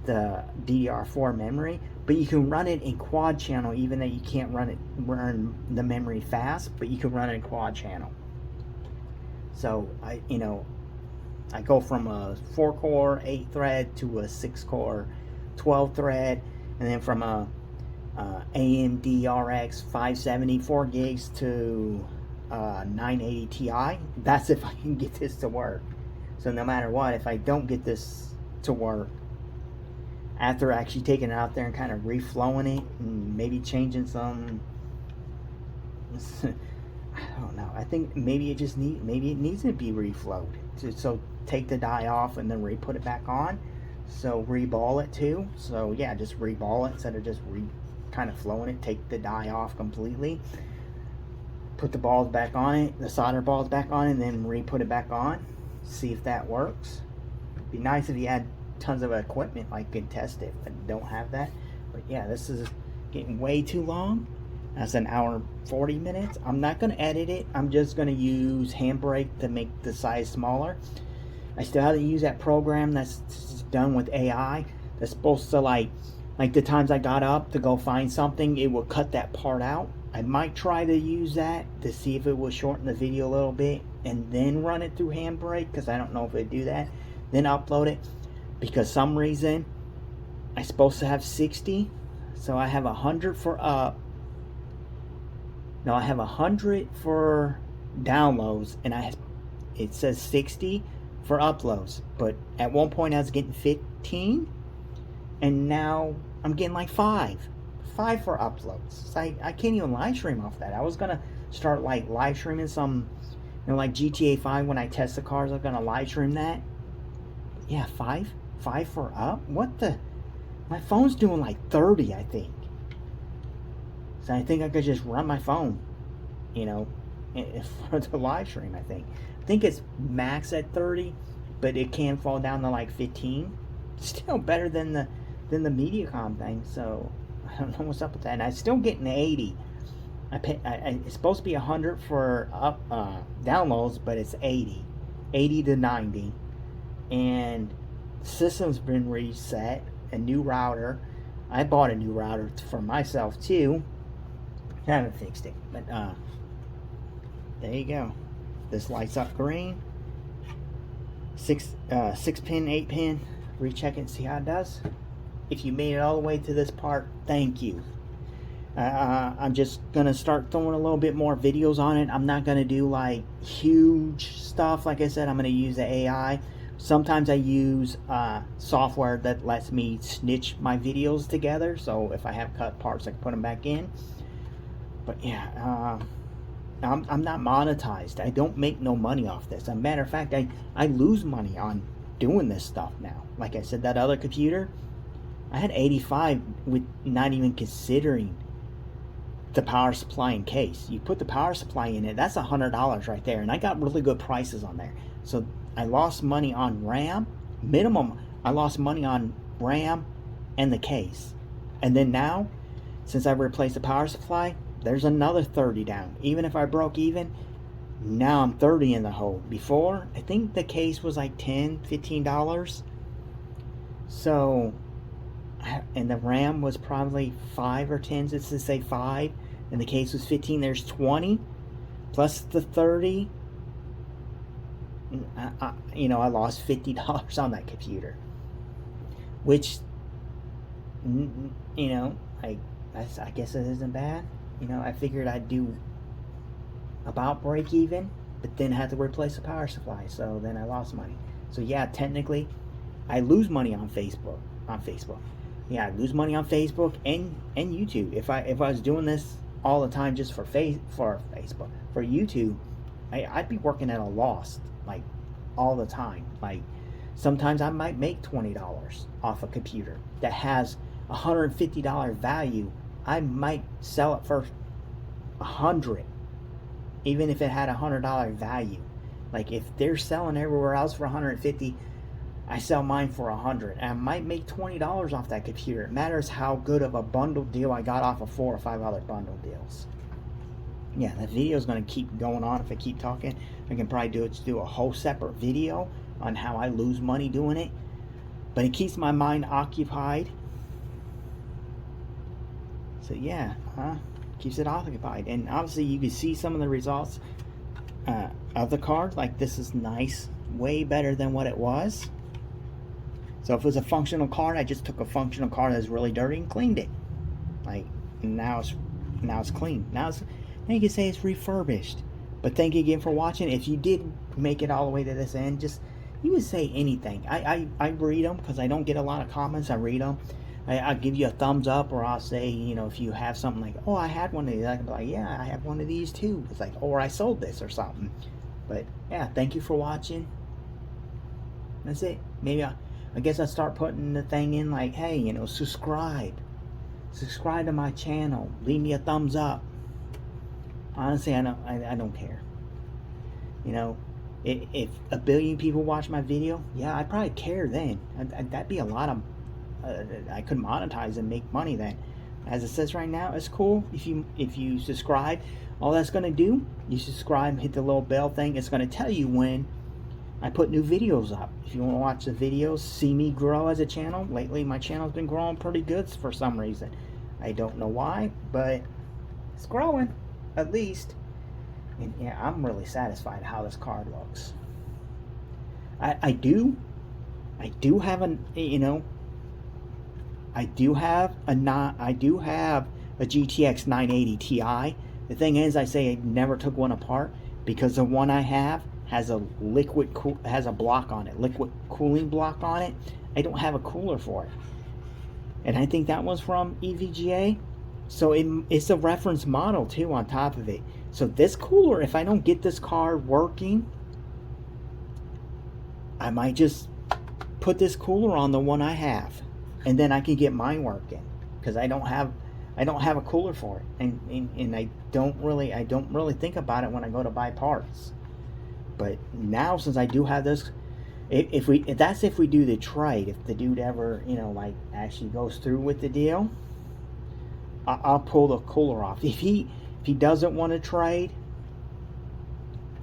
the DDR4 memory, but you can run it in quad channel, even though you can't run the memory fast, but you can run it in quad channel. So I go from a 4-core 8-thread to a 6-core 12-thread, and then from a AMD RX 570 4 gigs to 980 Ti. That's if I can get this to work. So no matter what, if I don't get this to work, after actually taking it out there and kind of reflowing it and maybe changing some, I don't know, I think maybe it needs to be reflowed. So take the die off and then re-put it back on. So re-ball it too. So yeah, just re-ball it instead of just kind of flowing it. Take the die off completely, put the balls back on it, the solder balls back on it, and then re-put it back on. See if that works. It'd be nice if you had tons of equipment like could test it, but don't have that. But yeah, this is getting way too long. That's an hour and 40 minutes. I'm not going to edit it. I'm just going to use Handbrake to make the size smaller. I still have to use that program that's done with AI that's supposed to like Like the times I got up to go find something, it would cut that part out. I might try to use that to see if it will shorten the video a little bit and then run it through Handbrake, because I don't know if it'd do that. Then upload it, because some reason I'm supposed to have 60, so I have 100 for up. No, I have 100 for downloads, and it says 60 for uploads. But at one point I was getting 15, and now I'm getting like 5 for uploads. So I can't even live stream off that. I was gonna start like live streaming some, like GTA 5 when I test the cars. I'm gonna live stream that. Yeah, 5 for up. What the? My phone's doing like 30, I think. So I think I could just run my phone, for the live stream. I think it's max at 30, but it can fall down to like 15. Still better than the Mediacom thing. So I don't know what's up with that. And I'm still getting 80. It's supposed to be 100 for up downloads, but it's 80 to 90. And the system's been reset. A new router. I bought a new router for myself too. I haven't fixed it, but there you go. This lights up green. 6 pin, 8 pin. Recheck it and see how it does. If you made it all the way to this part, thank you. I'm just gonna start throwing a little bit more videos on it. I'm not gonna do like huge stuff. Like I said, I'm gonna use the AI. Sometimes I use software that lets me snitch my videos together, so if I have cut parts I can put them back in. But yeah, I'm not monetized. I don't make no money off this. As a matter of fact, I lose money on doing this stuff now. Like I said, that other computer, I had 85 with not even considering the power supply and case. You put the power supply in it, that's $100 right there, and I got really good prices on there. So I lost money on RAM. Minimum, I lost money on RAM and the case. And then now, since I've replaced the power supply, there's another 30 down. Even if I broke even, now I'm 30 in the hole. Before, I think the case was like $10, $15. So, and the RAM was probably 5 or 10, let's just say 5. And the case was 15, there's 20. Plus the 30. I lost $50 on that computer, which, I guess it isn't bad. I figured I'd do about break even, but then had to replace the power supply, so then I lost money. So yeah, technically, I lose money on Facebook. Yeah, I lose money on Facebook and YouTube. If I was doing this all the time just for Facebook, for YouTube, I'd be working at a loss, like all the time. Like sometimes I might make $20 off a computer that has $150 value. I might sell it for $100, even if it had $100 value. Like if they're selling everywhere else for $150, I sell mine for $100, and I might make $20 off that computer. It matters how good of a bundle deal I got off of 4 or 5 other bundle deals. Yeah, that video is going to keep going on if I keep talking. I can probably do a whole separate video on how I lose money doing it. But it keeps my mind occupied. So yeah, keeps it occupied. And obviously you can see some of the results of the card. Like this is nice, way better than what it was. So if it was a functional card, I just took a functional card that was really dirty and cleaned it. Like now it's clean. Now you can say it's refurbished. But thank you again for watching. If you did make it all the way to this end, you would say anything. I read them because I don't get a lot of comments. I read them. I'll give you a thumbs up, or I'll say, if you have something like, oh, I had one of these, I can be like, yeah, I have one of these too. It's like, or I sold this or something. But yeah, thank you for watching. That's it. Maybe I guess I'll start putting the thing in like, hey, subscribe to my channel, leave me a thumbs up. Honestly, I don't care. If a billion people watch my video, yeah, I'd probably care then. That'd be a lot of, I could monetize and make money then. As it says right now, it's cool if you subscribe. All that's gonna do, you subscribe, hit the little bell thing. It's gonna tell you when I put new videos up. If you want to watch the videos, see me grow as a channel. Lately, my channel's been growing pretty good for some reason. I don't know why, but it's growing, at least. And yeah, I'm really satisfied how this card looks. I do have a GTX 980 Ti. The thing is, I say I never took one apart because the one I have has a block on it, liquid cooling block on it. I don't have a cooler for it, and I think that one's from EVGA. So it's a reference model too on top of it. So this cooler, if I don't get this card working, I might just put this cooler on the one I have, and then I can get mine working, because I don't have a cooler for it, and I don't really think about it when I go to buy parts. But now, since I do have this, if we do the trade, if the dude ever like actually goes through with the deal, I'll pull the cooler off. If he doesn't want to trade,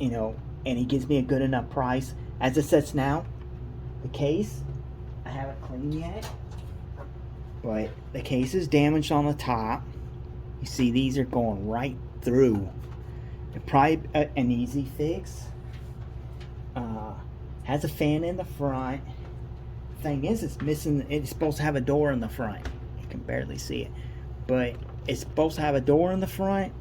and he gives me a good enough price, as it sits now, the case I haven't cleaned yet, but the case is damaged on the top. You see, these are going right through. They're probably an easy fix. Has a fan in the front. Thing is, it's missing. It's supposed to have a door in the front. You can barely see it, but it's supposed to have a door in the front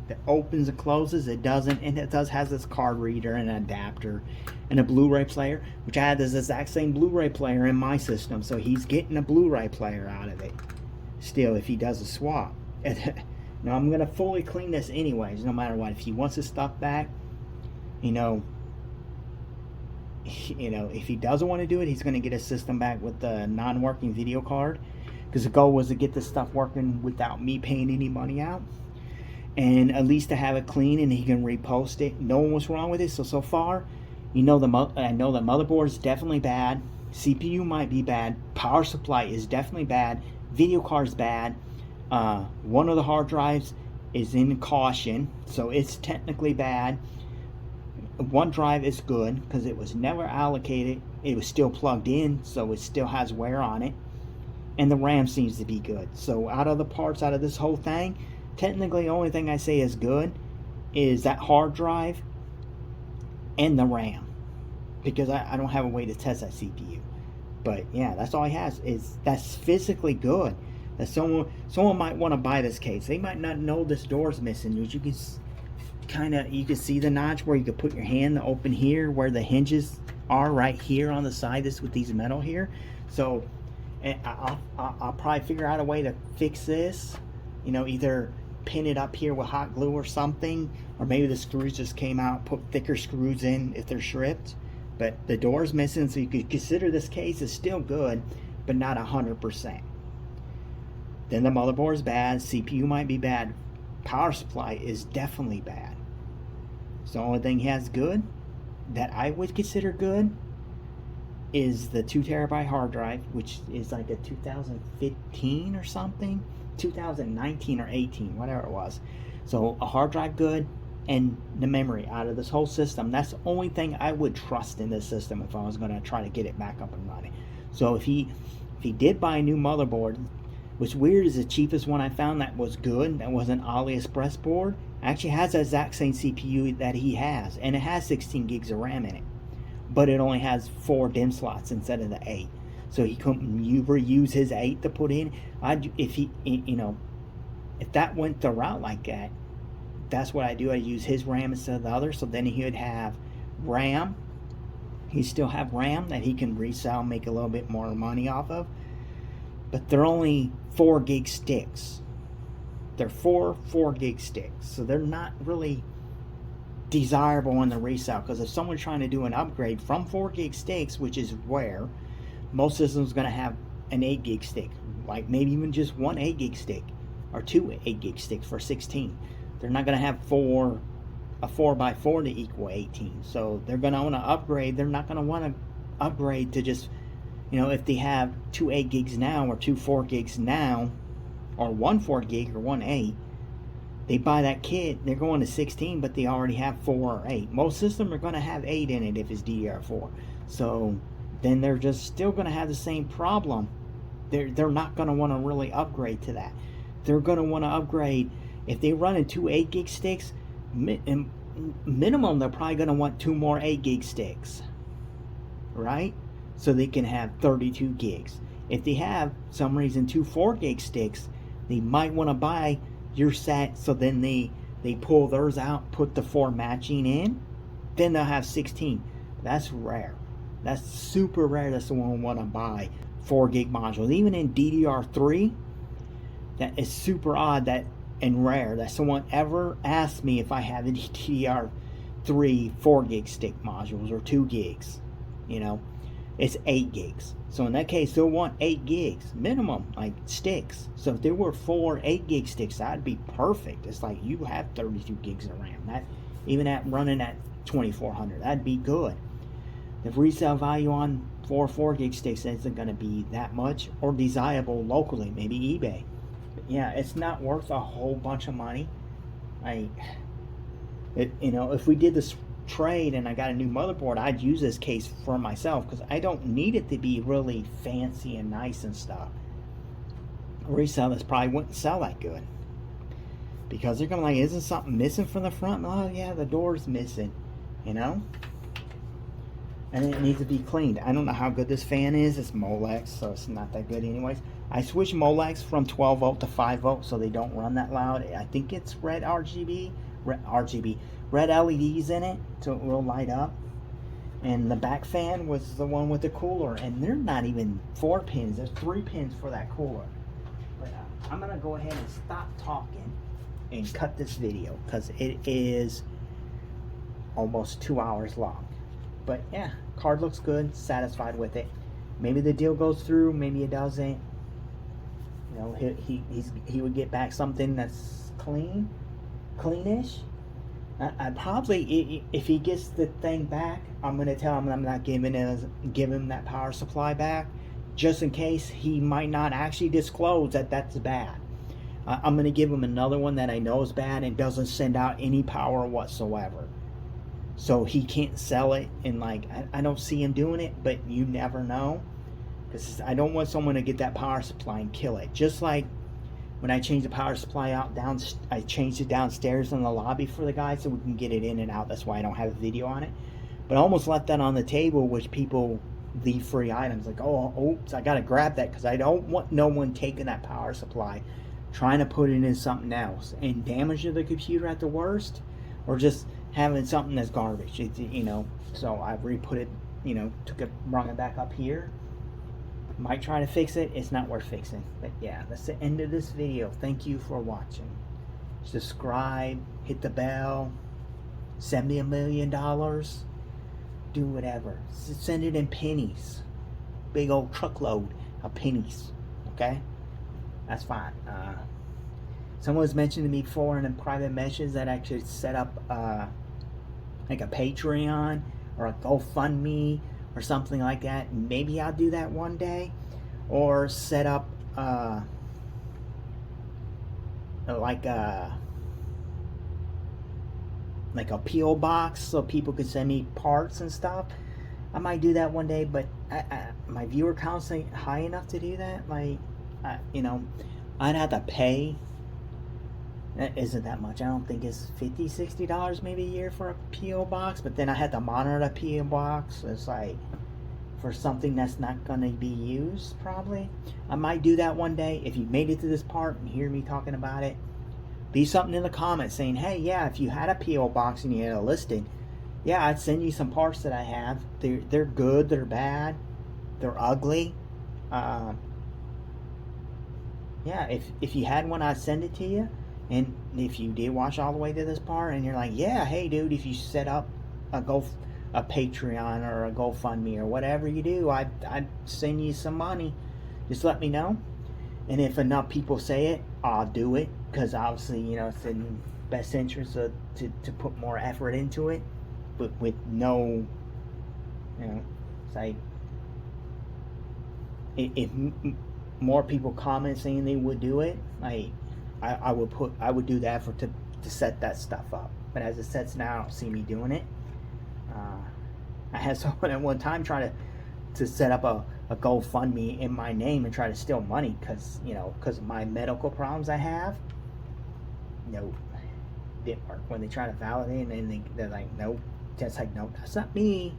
that opens and closes. It doesn't, and it has this card reader and an adapter and a Blu-ray player, which I had this exact same Blu-ray player in my system, so he's getting a Blu-ray player out of it still if he does a swap. Now I'm gonna fully clean this anyways, no matter what. If he wants his stuff back, if he doesn't want to do it, he's gonna get his system back with the non-working video card, because the goal was to get this stuff working without me paying any money out, and at least to have it clean and he can repost it. No one was wrong with it. So far, I know the motherboard is definitely bad. CPU might be bad. Power supply is definitely bad. Video card's bad. One of the hard drives is in caution, so it's technically bad. One drive is good because it was never allocated. It was still plugged in, so it still has wear on it. And the RAM seems to be good. So out of the parts, out of this whole thing, technically the only thing I say is good is that hard drive and the RAM, because I don't have a way to test that CPU. But yeah, that's all he has. That's physically good. That someone might want to buy this case. They might not know this door's missing. As you can you can see the notch where you could put your hand to open here, where the hinges are right here on the side. This with these metal here. So I'll probably figure out a way to fix this. Either pin it up here with hot glue or something, or maybe the screws just came out. Put thicker screws in if they're stripped. But the door's missing, so you could consider this case is still good, but not 100%. Then the motherboard's bad. CPU might be bad. Power supply is definitely bad. So the only thing he has good that I would consider good is the 2 terabyte hard drive, which is like a 2015 or something, 2019 or 18, whatever it was. So a hard drive good, and the memory out of this whole system. That's the only thing I would trust in this system if I was going to try to get it back up and running. So if he did buy a new motherboard, what's weird is the cheapest one I found that was good, that was an AliExpress board, actually has the exact same CPU that he has, and it has 16 gigs of RAM in it, but it only has 4 DIMM slots instead of the 8. So he couldn't reuse his 8 to put in. If that went the route like that, that's what I do. I use his RAM instead of the other, so then he would have RAM. He still have RAM that he can resell, make a little bit more money off of. But they're only 4 gig sticks. They're 4 gig sticks, so they're not really desirable in the resale, because if someone's trying to do an upgrade from 4 gig sticks, which is rare, most systems going to have an 8 gig stick, like maybe even just one 8 gig stick or 2 8 gig sticks for 16. They're not going to have a 4x4 to equal 18. So they're going to want to upgrade. They're not going to want to upgrade to just, if they have 2 8 gigs now or 2 4 gigs now, or 1 4 gig or 1 8, they buy that kit, they're going to 16, but they already have 4 or 8. Most systems are going to have 8 in it if it's DDR4. So then they're just still going to have the same problem. They're not going to want to really upgrade to that. They're going to want to upgrade. If they run in 2 8 gig sticks, minimum they're probably going to want 2 more 8 gig sticks, right? So they can have 32 gigs. If they have some reason 2 4 gig sticks, they might want to buy your set, so then they pull theirs out, put the 4 matching in, then they'll have 16. That's rare. That's super rare that someone want to buy 4 gig modules. Even in DDR3, that is super odd that and rare that someone ever asked me if I have any DDR3 4 gig stick modules or 2 gigs. You know, it's 8 gigs. So in that case, they'll want 8 gigs minimum, like sticks. So if there were 4 8 gig sticks, that'd be perfect. It's like you have 32 gigs of RAM. That even at running at 2400, that'd be good. The resale value on 4 gig sticks isn't going to be that much or desirable locally, maybe eBay. But yeah, it's not worth a whole bunch of money. You know, if we did this trade and I got a new motherboard, I'd use this case for myself because I don't need it to be really fancy and nice and stuff. Resellers probably wouldn't sell that good because they're gonna like, isn't something missing from the front? Oh yeah, the door's missing, you know, and it needs to be cleaned. I don't know how good this fan is. It's Molex, so it's not that good anyways. I switched Molex from 12 volt to 5 volt so they don't run that loud. I think it's red LEDs in it, so it will light up. And the back fan was the one with the cooler, and they're not even 4 pins. There's 3 pins for that cooler. But I'm gonna go ahead and stop talking and cut this video because it is almost 2 hours long. But yeah, card looks good, satisfied with it. Maybe the deal goes through, maybe it doesn't. You know, he would get back something that's cleanish. I probably, if he gets the thing back, I'm going to tell him I'm not giving him that power supply back, just in case he might not actually disclose that that's bad. I'm going to give him another one that I know is bad and doesn't send out any power whatsoever. So he can't sell it, and like, I don't see him doing it, but you never know. Because I don't want someone to get that power supply and kill it. Just like when I changed the power supply out I changed it downstairs in the lobby for the guys so we can get it in and out. That's why I don't have a video on it. But I almost left that on the table, which people leave free items. Like, oh, oops, I gotta grab that because I don't want no one taking that power supply, trying to put it in something else and damaging the computer at the worst, or just having something that's garbage. You know, so I re-put it. You know, brought it back up here. Might try to fix it. It's not worth fixing. But yeah, that's the end of this video. Thank you for watching. Subscribe, hit the bell, send me $1 million, do whatever. Send it in pennies. Big old truckload of pennies. Okay? That's fine. Someone was mentioning to me before in a private message that I should set up like a Patreon or a GoFundMe or something like that. Maybe I'll do that one day, or set up like a PO box so people could send me parts and stuff. I might do that one day, but my viewer count's ain't high enough to do that. Like, you know, I'd have to pay. That isn't that much. I don't think it's $50, $60 maybe a year for a P.O. box, but then I had to monitor the P.O. box. It's like for something that's not going to be used, probably. I might do that one day. If you made it to this part and hear me talking about it, leave something in the comments saying, hey, yeah, if you had a P.O. box and you had it listed, yeah, I'd send you some parts that I have. They're good, they're bad, they're ugly. Yeah, if you had one, I'd send it to you. And if you did watch all the way to this part and you're like, yeah, hey dude, if you set up a Patreon or a GoFundMe or whatever you do, I'd send you some money. Just let me know. And if enough people say it, I'll do it, because obviously, you know, it's in best interest to put more effort into it, but with no, you know, it's like, if more people comment saying they would do it, like, I would do that to set that stuff up. But as it sets now, I don't see me doing it. I had someone at one time try to set up a GoFundMe in my name and try to steal money because of my medical problems I have. Nope, didn't work. When they try to validate and they're like, nope. Just like, nope, that's not me.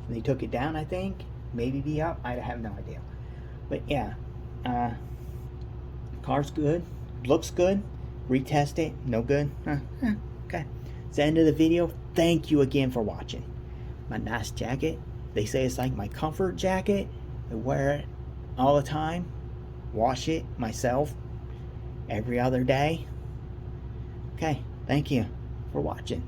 And they took it down, I think. Maybe be up. I have no idea. But yeah, car's good, looks good. Retest it, no good. Okay, it's the end of the video. Thank you again for watching. My nice jacket. They say it's like my comfort jacket. I wear it all the time. Wash it myself every other day. Okay, thank you for watching.